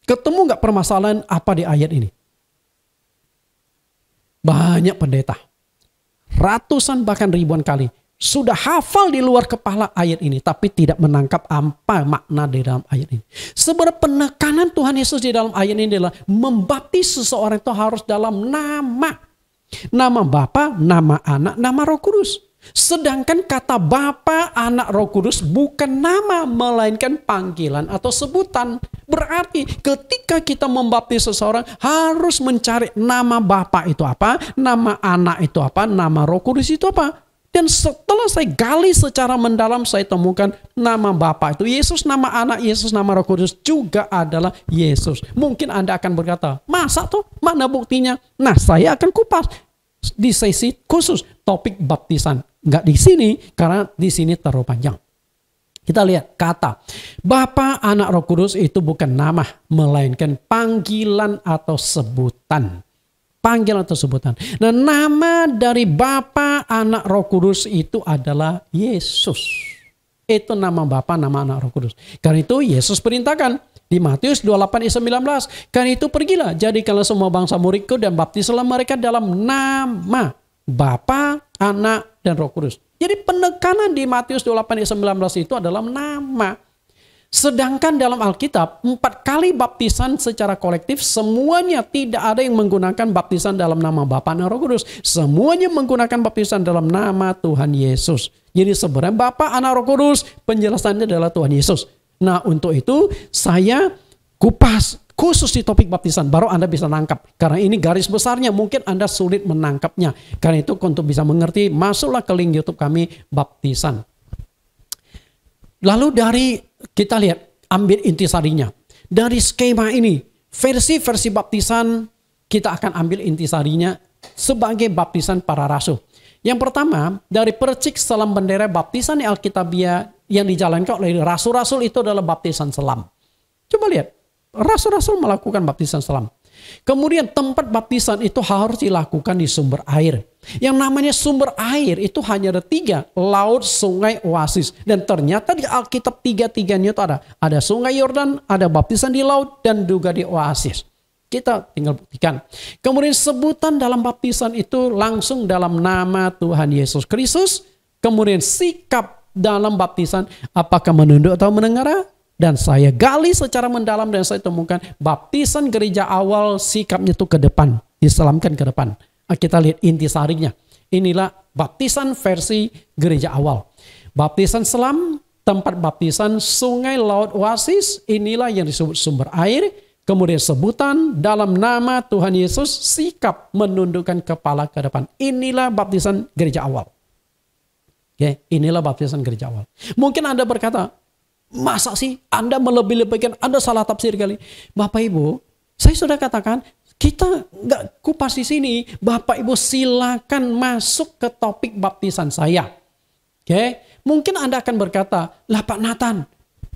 Ketemu nggak permasalahan apa di ayat ini? Banyak pendeta, ratusan bahkan ribuan kali sudah hafal di luar kepala ayat ini, tapi tidak menangkap apa makna di dalam ayat ini. Sebenarnya penekanan Tuhan Yesus di dalam ayat ini adalah membaptis seseorang itu harus dalam nama. Nama Bapa, nama Anak, nama Roh Kudus. Sedangkan kata Bapa, Anak, Roh Kudus bukan nama, melainkan panggilan atau sebutan. Berarti ketika kita membaptis seseorang harus mencari nama Bapa itu apa, nama Anak itu apa, nama Roh Kudus itu apa. Dan setelah saya gali secara mendalam, saya temukan nama Bapa itu Yesus, nama Anak Yesus, nama Roh Kudus juga adalah Yesus. Mungkin Anda akan berkata, masa tuh? Mana buktinya? Nah, saya akan kupas di sesi khusus topik baptisan. Nggak di sini, karena di sini terlalu panjang. Kita lihat kata Bapa, Anak, Roh Kudus itu bukan nama, melainkan panggilan atau sebutan. Panggilan atau sebutan. Nah, nama dari Bapa, Anak, Roh Kudus itu adalah Yesus. Itu nama Bapa, nama Anak, Roh Kudus. Karena itu Yesus perintahkan di Matius 28 ayat 19. Karena itu pergilah, jadikanlah semua bangsa muridku dan baptislah mereka dalam nama Bapa, Anak, dan Roh Kudus. Jadi penekanan di Matius 28 ayat 19 itu adalah nama. Sedangkan dalam Alkitab 4 kali baptisan secara kolektif, semuanya tidak ada yang menggunakan baptisan dalam nama Bapa dan Roh Kudus. Semuanya menggunakan baptisan dalam nama Tuhan Yesus. Jadi sebenarnya Bapa, Anak, Roh Kudus penjelasannya adalah Tuhan Yesus. Nah, untuk itu saya kupas khusus di topik baptisan, baru Anda bisa nangkap. Karena ini garis besarnya mungkin Anda sulit menangkapnya. Karena itu untuk bisa mengerti, masuklah ke link YouTube kami baptisan. Lalu dari kita lihat, ambil intisarinya. Dari skema ini, versi-versi baptisan kita akan ambil intisarinya sebagai baptisan para rasul. Yang pertama, dari percik selam bendera baptisan Alkitabiah yang dijalankan oleh rasul-rasul itu adalah baptisan selam. Coba lihat, Rasul-rasul melakukan baptisan selam. Kemudian tempat baptisan itu harus dilakukan di sumber air. Yang namanya sumber air itu hanya ada 3, laut, sungai, oasis. Dan ternyata di Alkitab 3-tiganya itu ada. Ada sungai Yordan, ada baptisan di laut, dan juga di oasis. Kita tinggal buktikan. Kemudian sebutan dalam baptisan itu langsung dalam nama Tuhan Yesus Kristus. Kemudian sikap dalam baptisan apakah menunduk atau menengadah. Dan saya gali secara mendalam dan saya temukan baptisan gereja awal sikapnya itu ke depan. Diselamkan ke depan. Kita lihat intisarinya. Inilah baptisan versi gereja awal. Baptisan selam, tempat baptisan sungai, laut, oasis. Inilah yang disebut sumber air. Kemudian sebutan dalam nama Tuhan Yesus, sikap menundukkan kepala ke depan. Inilah baptisan gereja awal. Oke, inilah baptisan gereja awal. Mungkin Anda berkata, masa sih Anda melebih-lebihkan, Anda salah tafsir kali. Bapak Ibu, saya sudah katakan, kita nggak kupas di sini. Bapak Ibu silakan masuk ke topik baptisan saya. Oke, mungkin Anda akan berkata, lah Pak Nathan,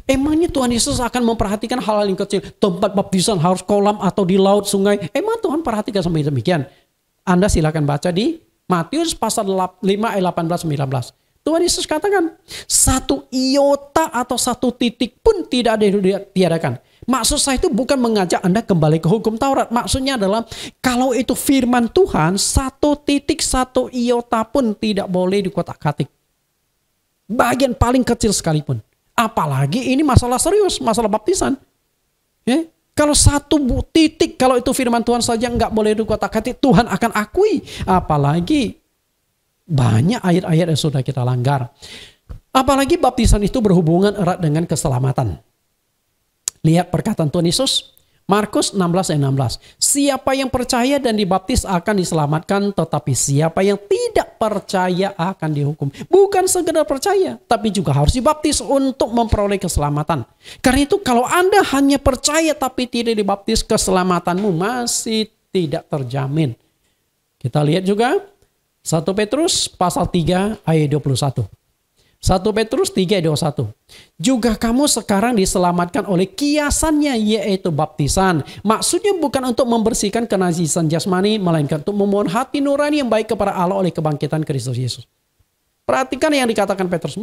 emangnya Tuhan Yesus akan memperhatikan hal-hal yang kecil? Tempat baptisan harus kolam atau di laut, sungai. Emang Tuhan perhatikan sampai demikian? Anda silakan baca di Matius pasal 5 ayat 18-19. Tuhan Yesus katakan, satu iota atau satu titik pun tidak ada yang ditiadakan. Maksud saya itu bukan mengajak Anda kembali ke hukum Taurat. Maksudnya adalah kalau itu firman Tuhan, satu titik, satu iota pun tidak boleh dikotak-katik. Bagian paling kecil sekalipun. Apalagi ini masalah serius, masalah baptisan. Ya? Kalau satu titik, kalau itu firman Tuhan saja nggak boleh dikotak-katik, Tuhan akan akui. Apalagi banyak ayat-ayat yang sudah kita langgar. Apalagi baptisan itu berhubungan erat dengan keselamatan. Lihat perkataan Tuhan Yesus, Markus 16 ayat 16. Siapa yang percaya dan dibaptis akan diselamatkan, tetapi siapa yang tidak percaya akan dihukum. Bukan sekedar percaya, tapi juga harus dibaptis untuk memperoleh keselamatan. Karena itu kalau Anda hanya percaya tapi tidak dibaptis, keselamatanmu masih tidak terjamin. Kita lihat juga 1 Petrus pasal 3 ayat 21. 1 Petrus 3 ayat 21. Juga kamu sekarang diselamatkan oleh kiasannya, yaitu baptisan. Maksudnya bukan untuk membersihkan kenajisan jasmani, melainkan untuk memohon hati nurani yang baik kepada Allah oleh kebangkitan Kristus Yesus. Perhatikan yang dikatakan Petrus,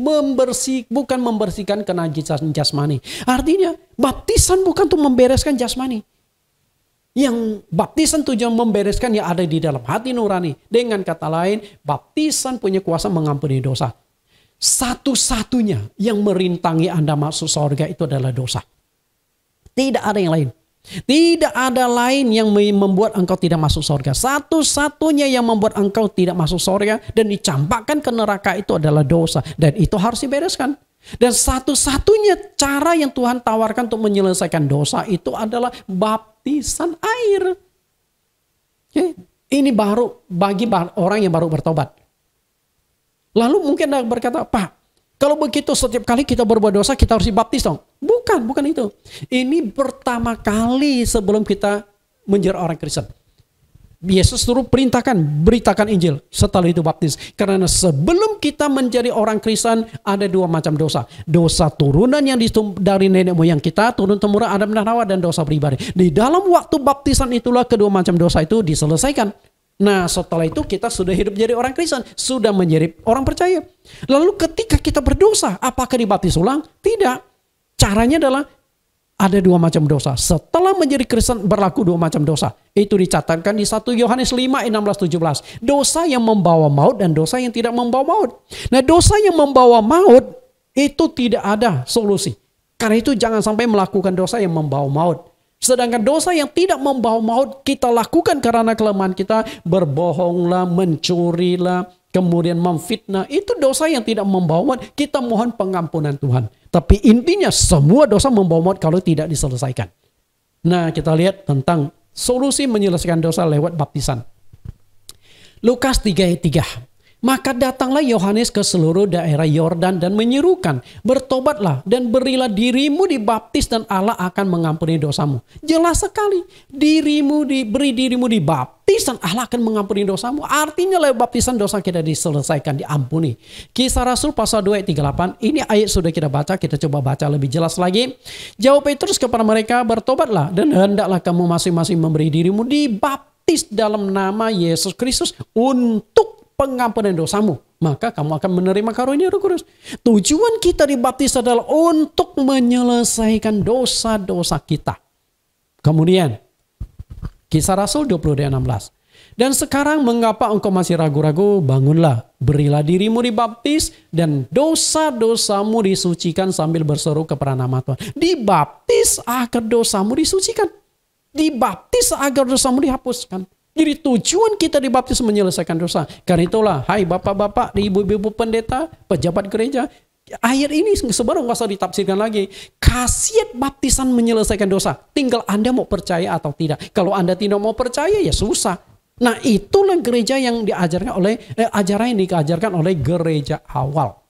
bukan membersihkan kenajisan jasmani. Artinya baptisan bukan untuk membereskan jasmani. Yang baptisan tujuan membereskan yang ada di dalam hati nurani. Dengan kata lain, baptisan punya kuasa mengampuni dosa. Satu-satunya yang merintangi Anda masuk surga itu adalah dosa. Tidak ada yang lain. Tidak ada lain yang membuat engkau tidak masuk surga. Satu-satunya yang membuat engkau tidak masuk surga dan dicampakkan ke neraka itu adalah dosa. Dan itu harus dibereskan. Dan satu-satunya cara yang Tuhan tawarkan untuk menyelesaikan dosa itu adalah baptisan air. Oke? Ini baru bagi orang yang baru bertobat. Lalu mungkin Anda berkata, Pak, kalau begitu setiap kali kita berbuat dosa kita harus dibaptis dong. Bukan itu. Ini pertama kali sebelum kita menjadi orang Kristen. Yesus suruh perintahkan, beritakan Injil. Setelah itu baptis. Karena sebelum kita menjadi orang Kristen ada dua macam dosa. Dosa turunan yang dari nenek moyang kita, turun-temurun Adam dan Hawa, dan dosa pribadi. Di dalam waktu baptisan itulah kedua macam dosa itu diselesaikan. Nah setelah itu kita sudah hidup jadi orang Kristen. Sudah menjadi orang percaya. Lalu ketika kita berdosa, apakah dibaptis ulang? Tidak. Caranya adalah ada dua macam dosa. Setelah menjadi Kristen berlaku dua macam dosa. Itu dicatatkan di 1 Yohanes 5 ayat 16-17. Dosa yang membawa maut dan dosa yang tidak membawa maut. Nah dosa yang membawa maut itu tidak ada solusi. Karena itu jangan sampai melakukan dosa yang membawa maut. Sedangkan dosa yang tidak membawa maut kita lakukan karena kelemahan kita. Berbohonglah, mencurilah, kemudian memfitnah. Itu dosa yang tidak membawa maut. Kita mohon pengampunan Tuhan. Tapi intinya semua dosa membawa maut kalau tidak diselesaikan. Nah kita lihat tentang solusi menyelesaikan dosa lewat baptisan. Lukas 3 ayat 3. Maka datanglah Yohanes ke seluruh daerah Yordan dan menyerukan, bertobatlah dan berilah dirimu dibaptis dan Allah akan mengampuni dosamu. Jelas sekali, beri dirimu dibaptis dan Allah akan mengampuni dosamu. Artinya lewat baptisan dosa kita diselesaikan, diampuni. Kisah Rasul pasal 2 ayat 38, ini ayat sudah kita baca, kita coba baca lebih jelas lagi. Jawab Petrus kepada mereka, bertobatlah dan hendaklah kamu masing-masing memberi dirimu dibaptis dalam nama Yesus Kristus untuk pengampunan dosamu, maka kamu akan menerima karunia Roh Kudus. Tujuan kita dibaptis adalah untuk menyelesaikan dosa-dosa kita. Kemudian, Kisah Rasul 20:16. Dan sekarang mengapa engkau masih ragu-ragu? Bangunlah, berilah dirimu dibaptis dan dosa-dosamu disucikan sambil berseru kepada nama Tuhan. Dibaptis agar dosamu disucikan. Dibaptis agar dosamu dihapuskan. Jadi tujuan kita dibaptis menyelesaikan dosa. Karena itulah, hai bapak-bapak, ibu-ibu pendeta, pejabat gereja, ayat ini sebenarnya nggak usah ditafsirkan lagi. Khasiat baptisan menyelesaikan dosa. Tinggal Anda mau percaya atau tidak. Kalau Anda tidak mau percaya, ya susah. Nah, itulah gereja yang diajarkan oleh ajaran yang diajarkan oleh gereja awal.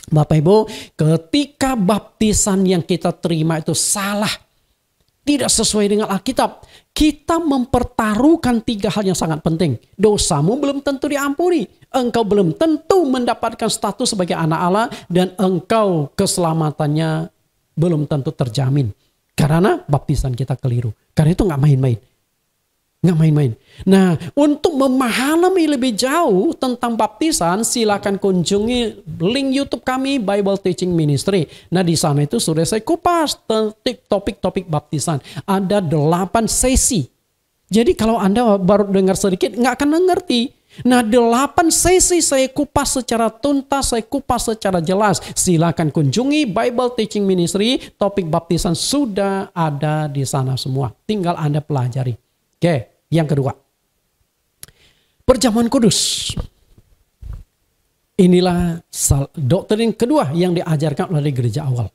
Bapak Ibu, ketika baptisan yang kita terima itu salah, tidak sesuai dengan Alkitab, kita mempertaruhkan 3 hal yang sangat penting. Dosamu belum tentu diampuni. Engkau belum tentu mendapatkan status sebagai anak Allah. Dan engkau keselamatannya belum tentu terjamin. Karena baptisan kita keliru. Karena itu nggak main-main. Nggak main-main. Nah, untuk memahami lebih jauh tentang baptisan, silakan kunjungi link YouTube kami, Bible Teaching Ministry. Nah, di sana itu sudah saya kupas topik-topik baptisan. Ada 8 sesi. Jadi kalau Anda baru dengar sedikit, nggak akan mengerti. Nah, 8 sesi saya kupas secara tuntas, saya kupas secara jelas. Silakan kunjungi Bible Teaching Ministry, topik baptisan sudah ada di sana semua. Tinggal Anda pelajari. Oke, yang kedua. Perjamuan kudus. Inilah doktrin kedua yang diajarkan oleh gereja awal.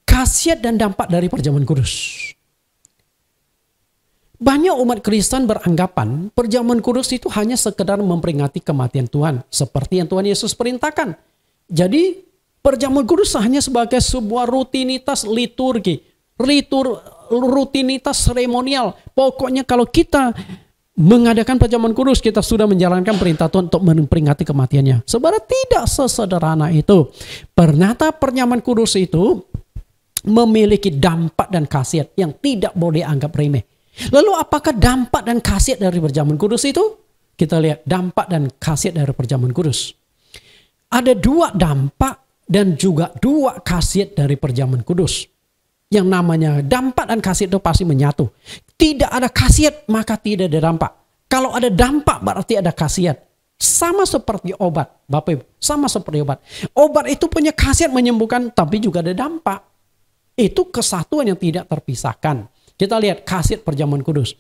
Khasiat dan dampak dari perjamuan kudus. Banyak umat Kristen beranggapan perjamuan kudus itu hanya sekedar memperingati kematian Tuhan. Seperti yang Tuhan Yesus perintahkan. Jadi perjamuan kudus hanya sebagai sebuah rutinitas liturgi. Rutinitas seremonial. Pokoknya kalau kita mengadakan perjamuan kudus, kita sudah menjalankan perintah Tuhan untuk memperingati kematiannya. Sebenarnya tidak sesederhana itu. Ternyata perjamuan kudus itu memiliki dampak dan khasiat yang tidak boleh anggap remeh. Lalu apakah dampak dan khasiat dari perjamuan kudus itu? Kita lihat dampak dan khasiat dari perjamuan kudus. Ada 2 dampak dan juga 2 khasiat dari perjamuan kudus. Yang namanya dampak dan khasiat itu pasti menyatu. Tidak ada khasiat maka tidak ada dampak. Kalau ada dampak berarti ada khasiat. Sama seperti obat, Bapak Ibu. Sama seperti obat. Obat itu punya khasiat menyembuhkan tapi juga ada dampak. Itu kesatuan yang tidak terpisahkan. Kita lihat khasiat perjamuan kudus.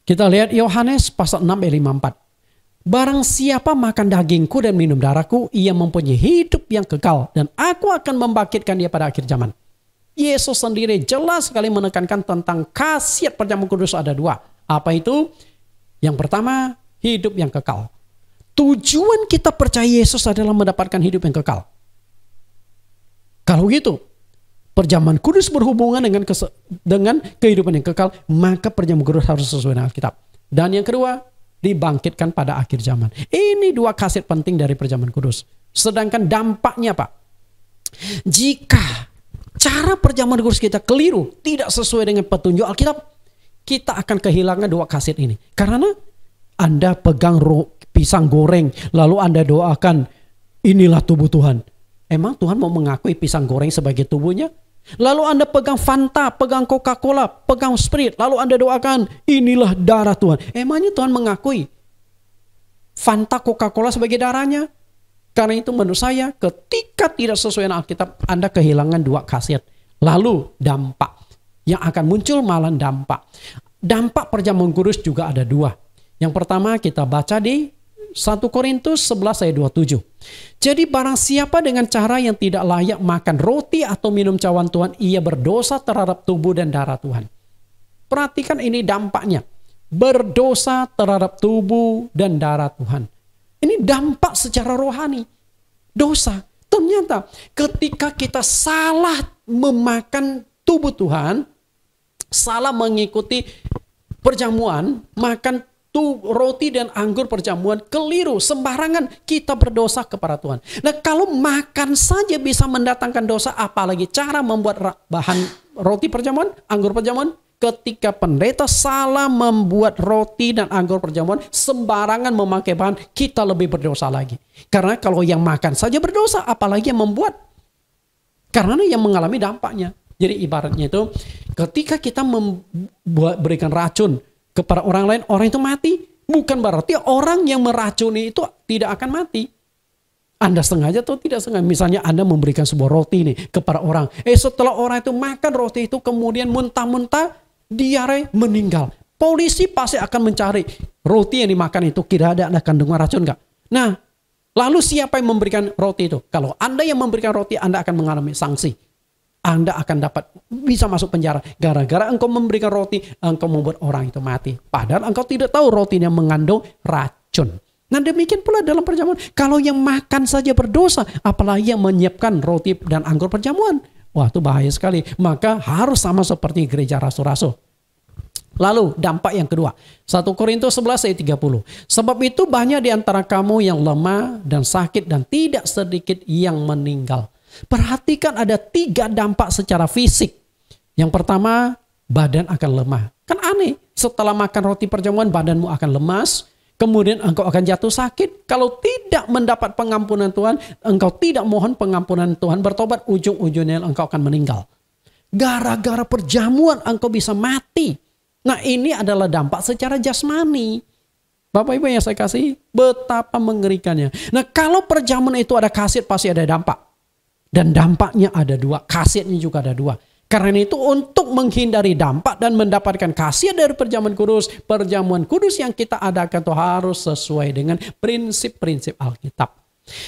Kita lihat Yohanes pasal 6 ayat 54. Barang siapa makan dagingku dan minum darahku, ia mempunyai hidup yang kekal. Dan aku akan membangkitkan dia pada akhir zaman. Yesus sendiri jelas sekali menekankan tentang khasiat perjamuan kudus ada 2. Apa itu? Yang pertama, hidup yang kekal. Tujuan kita percaya Yesus adalah mendapatkan hidup yang kekal. Kalau gitu, perjamuan kudus berhubungan dengan kehidupan yang kekal, maka perjamuan kudus harus sesuai dengan Alkitab. Dan yang kedua, dibangkitkan pada akhir zaman. Ini 2 khasiat penting dari perjamuan kudus. Sedangkan dampaknya Pak, jika cara perjamuan kudus kita keliru, tidak sesuai dengan petunjuk Alkitab, kita akan kehilangan 2 khasiat ini. Karena Anda pegang pisang goreng, lalu Anda doakan, inilah tubuh Tuhan. Emang Tuhan mau mengakui pisang goreng sebagai tubuhnya? Lalu Anda pegang Fanta, pegang Coca-Cola, pegang Sprite. Lalu Anda doakan, inilah darah Tuhan. Emangnya Tuhan mengakui Fanta, Coca-Cola sebagai darahnya? Karena itu menurut saya, ketika tidak sesuai dengan Alkitab, Anda kehilangan 2 khasiat. Lalu dampak. Yang akan muncul malah dampak. Dampak perjamuan kudus juga ada 2. Yang pertama kita baca di 1 Korintus 11 ayat 27. Jadi barang siapa dengan cara yang tidak layak makan roti atau minum cawan Tuhan, ia berdosa terhadap tubuh dan darah Tuhan. Perhatikan ini dampaknya. berdosa terhadap tubuh dan darah Tuhan. Ini dampak secara rohani. Dosa. Ternyata ketika kita salah memakan tubuh Tuhan, salah mengikuti perjamuan, makan roti dan anggur perjamuan, keliru, sembarangan, kita berdosa kepada Tuhan. Nah, kalau makan saja bisa mendatangkan dosa, apalagi cara membuat bahan roti perjamuan, anggur perjamuan. Ketika pendeta salah membuat roti dan anggur perjamuan, sembarangan memakai bahan, kita lebih berdosa lagi. Karena kalau yang makan saja berdosa, apalagi yang membuat. Karena yang mengalami dampaknya. Jadi ibaratnya itu, ketika kita berikan racun kepada orang lain, orang itu mati. Bukan berarti orang yang meracuni itu tidak akan mati. Anda sengaja atau tidak sengaja. Misalnya Anda memberikan sebuah roti nih kepada orang. Setelah orang itu makan roti itu, kemudian muntah-muntah, diare, meninggal. Polisi pasti akan mencari roti yang dimakan itu kira ada kandungan racun nggak? Nah, lalu siapa yang memberikan roti itu? Kalau Anda yang memberikan roti, Anda akan mengalami sanksi. Anda akan bisa masuk penjara. Gara-gara engkau memberikan roti, engkau membuat orang itu mati. Padahal engkau tidak tahu rotinya mengandung racun. Nah, demikian pula dalam perjamuan. Kalau yang makan saja berdosa, apalagi yang menyiapkan roti dan anggur perjamuan. Wah, itu bahaya sekali. Maka harus sama seperti gereja rasul-rasul. Lalu dampak yang kedua. 1 Korintus 11 ayat 30. Sebab itu banyak di antara kamu yang lemah dan sakit dan tidak sedikit yang meninggal. Perhatikan ada 3 dampak secara fisik. Yang pertama, badan akan lemah. Kan aneh. Setelah makan roti perjamuan, badanmu akan lemas. Kemudian engkau akan jatuh sakit. Kalau tidak mendapat pengampunan Tuhan, engkau tidak mohon pengampunan Tuhan, bertobat, ujung-ujungnya engkau akan meninggal. Gara-gara perjamuan engkau bisa mati. Nah, ini adalah dampak secara jasmani. Bapak Ibu yang saya kasih, betapa mengerikannya. Nah, kalau perjamuan itu ada khasiat, pasti ada dampak. Dan dampaknya ada 2, khasiatnya juga ada 2. Karena itu untuk menghindari dampak dan mendapatkan khasiat dari perjamuan kudus yang kita adakan itu harus sesuai dengan prinsip-prinsip Alkitab.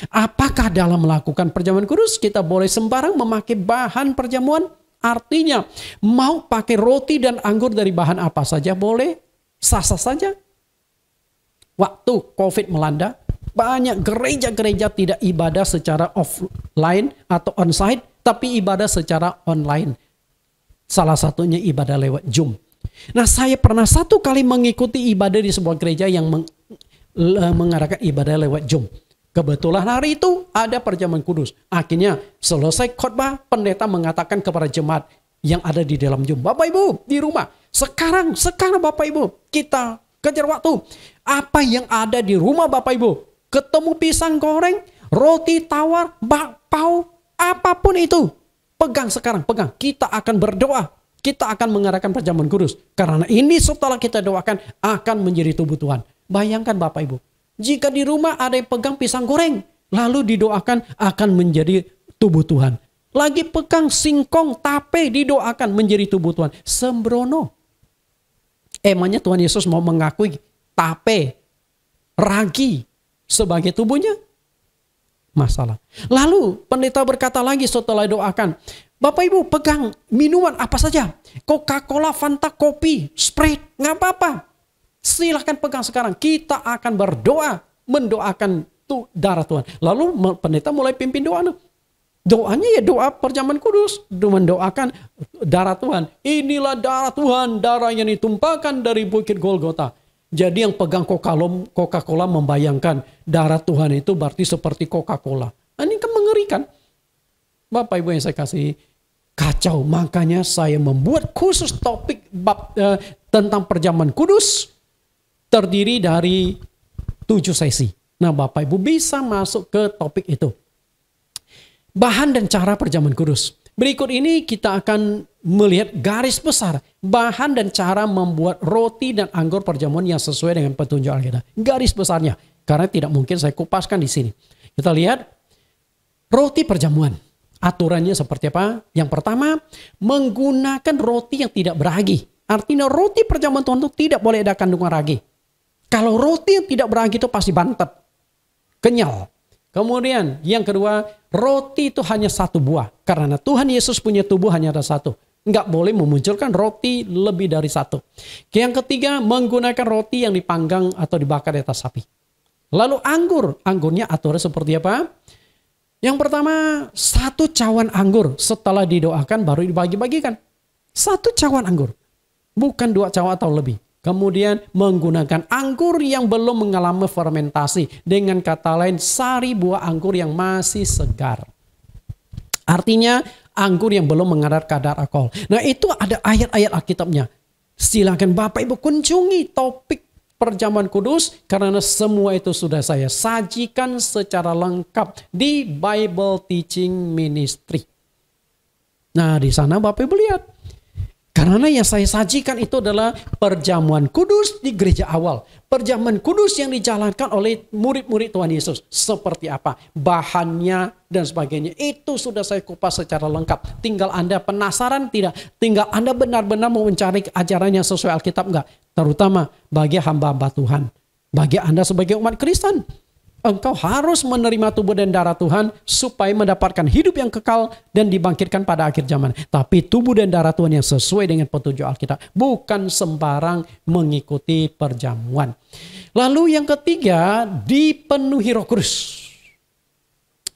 Apakah dalam melakukan perjamuan kudus kita boleh sembarang memakai bahan perjamuan? Artinya mau pakai roti dan anggur dari bahan apa saja boleh, sah-sah saja. Waktu COVID melanda, banyak gereja-gereja tidak ibadah secara offline atau onsite, tapi ibadah secara online. Salah satunya ibadah lewat Zoom. Nah, saya pernah 1 kali mengikuti ibadah di sebuah gereja yang mengadakan ibadah lewat Zoom. Kebetulan hari itu ada perjamuan kudus. Akhirnya selesai khotbah, pendeta mengatakan kepada jemaat yang ada di dalam Zoom, Bapak Ibu di rumah, sekarang Bapak Ibu kita kejar waktu. Apa yang ada di rumah Bapak Ibu? Ketemu pisang goreng, roti tawar, bakpao, apapun itu. Pegang sekarang, pegang. Kita akan berdoa. Kita akan mengadakan perjamuan kudus. Karena ini setelah kita doakan akan menjadi tubuh Tuhan. Bayangkan Bapak Ibu. Jika di rumah ada yang pegang pisang goreng. Lalu didoakan akan menjadi tubuh Tuhan. Lagi pegang singkong, tape didoakan menjadi tubuh Tuhan. Sembrono. Emangnya Tuhan Yesus mau mengakui tape, ragi sebagai tubuhnya? Masalah. Lalu pendeta berkata lagi setelah doakan, Bapak Ibu pegang minuman apa saja, Coca-Cola, Fanta, kopi, Sprite, nggak apa-apa. Silahkan pegang sekarang. Kita akan berdoa, mendoakan darah Tuhan. Lalu pendeta mulai pimpin doa. Doanya ya doa perjamuan kudus, mendoakan darah Tuhan. Inilah darah Tuhan, darah yang ditumpahkan dari bukit Golgota. Jadi yang pegang Coca-Cola membayangkan darah Tuhan itu berarti seperti Coca-Cola. Ini kan mengerikan. Bapak Ibu yang saya kasih, kacau. Makanya saya membuat khusus topik tentang perjamuan kudus terdiri dari 7 sesi. Nah, Bapak Ibu bisa masuk ke topik itu. Bahan dan cara perjamuan kudus. Berikut ini kita akan melihat garis besar bahan dan cara membuat roti dan anggur perjamuan yang sesuai dengan petunjuk Alkitab. Garis besarnya, karena tidak mungkin saya kupaskan di sini. Kita lihat roti perjamuan. Aturannya seperti apa? Yang pertama, menggunakan roti yang tidak beragi. Artinya roti perjamuan Tuhan itu tidak boleh ada kandungan ragi. Kalau roti yang tidak beragi itu pasti bantet, kenyal. Kemudian yang kedua, roti itu hanya 1 buah. Karena Tuhan Yesus punya tubuh hanya ada 1. Nggak boleh memunculkan roti lebih dari satu. Yang ketiga, menggunakan roti yang dipanggang atau dibakar di atas api. Lalu anggurnya aturan seperti apa? Yang pertama, 1 cawan anggur setelah didoakan baru dibagi-bagikan. 1 cawan anggur, bukan 2 cawan atau lebih. Kemudian menggunakan anggur yang belum mengalami fermentasi. Dengan kata lain, sari buah anggur yang masih segar. Artinya anggur yang belum mengandung kadar alkohol. Nah, itu ada ayat-ayat Alkitabnya. Silakan Bapak Ibu kunjungi topik perjamuan kudus, karena semua itu sudah saya sajikan secara lengkap di Bible Teaching Ministry. Nah, di sana Bapak Ibu lihat. Karena yang saya sajikan itu adalah perjamuan kudus di gereja awal. Perjamuan kudus yang dijalankan oleh murid-murid Tuhan Yesus. Seperti apa? Bahannya dan sebagainya. Itu sudah saya kupas secara lengkap. Tinggal Anda penasaran tidak? Tinggal Anda benar-benar mau mencari ajaran yang sesuai Alkitab enggak? Terutama bagi hamba-hamba Tuhan. Bagi Anda sebagai umat Kristen. Engkau harus menerima tubuh dan darah Tuhan supaya mendapatkan hidup yang kekal dan dibangkitkan pada akhir zaman. Tapi tubuh dan darah Tuhan yang sesuai dengan petunjuk Alkitab. Bukan sembarang mengikuti perjamuan. Lalu yang ketiga, dipenuhi Roh Kudus.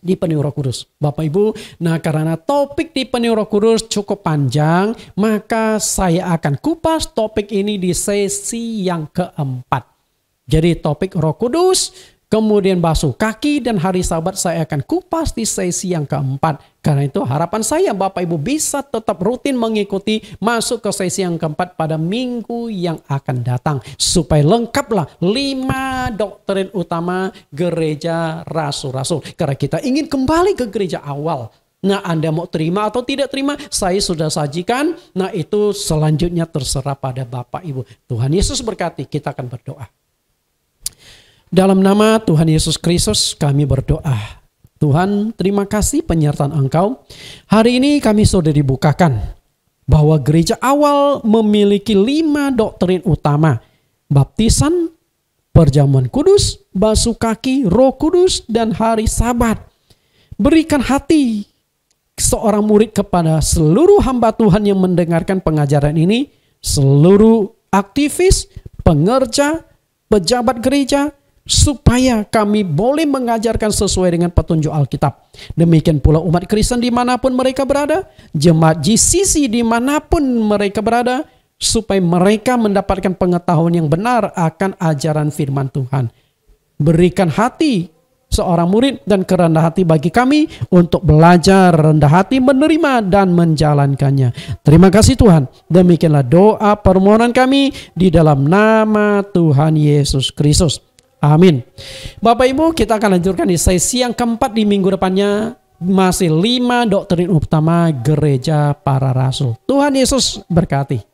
Dipenuhi Roh Kudus. Bapak Ibu, nah karena topik dipenuhi Roh Kudus cukup panjang, maka saya akan kupas topik ini di sesi yang keempat. Jadi topik Roh Kudus, kemudian basuh kaki dan hari Sabat saya akan kupas di sesi yang keempat. Karena itu harapan saya Bapak Ibu bisa tetap rutin mengikuti masuk ke sesi yang keempat pada minggu yang akan datang. Supaya lengkaplah 5 doktrin utama gereja rasul-rasul. Karena kita ingin kembali ke gereja awal. Nah, Anda mau terima atau tidak terima, saya sudah sajikan. Nah, itu selanjutnya terserah pada Bapak Ibu. Tuhan Yesus berkati, kita akan berdoa. Dalam nama Tuhan Yesus Kristus kami berdoa. Tuhan, terima kasih penyertaan Engkau. Hari ini kami sudah dibukakan bahwa gereja awal memiliki 5 doktrin utama. Baptisan, perjamuan kudus, basuh kaki, Roh Kudus, dan hari Sabat. Berikan hati seorang murid kepada seluruh hamba Tuhan yang mendengarkan pengajaran ini. Seluruh aktivis, pengerja, pejabat gereja, supaya kami boleh mengajarkan sesuai dengan petunjuk Alkitab. Demikian pula umat Kristen dimanapun mereka berada, jemaat GCC dimanapun mereka berada, supaya mereka mendapatkan pengetahuan yang benar akan ajaran firman Tuhan. Berikan hati seorang murid dan kerendahan hati bagi kami untuk belajar rendah hati, menerima dan menjalankannya. Terima kasih Tuhan. Demikianlah doa permohonan kami di dalam nama Tuhan Yesus Kristus. Amin. Bapak Ibu, kita akan lanjutkan di sesi yang keempat di minggu depannya. Masih 5 doktrin utama gereja para rasul. Tuhan Yesus berkati.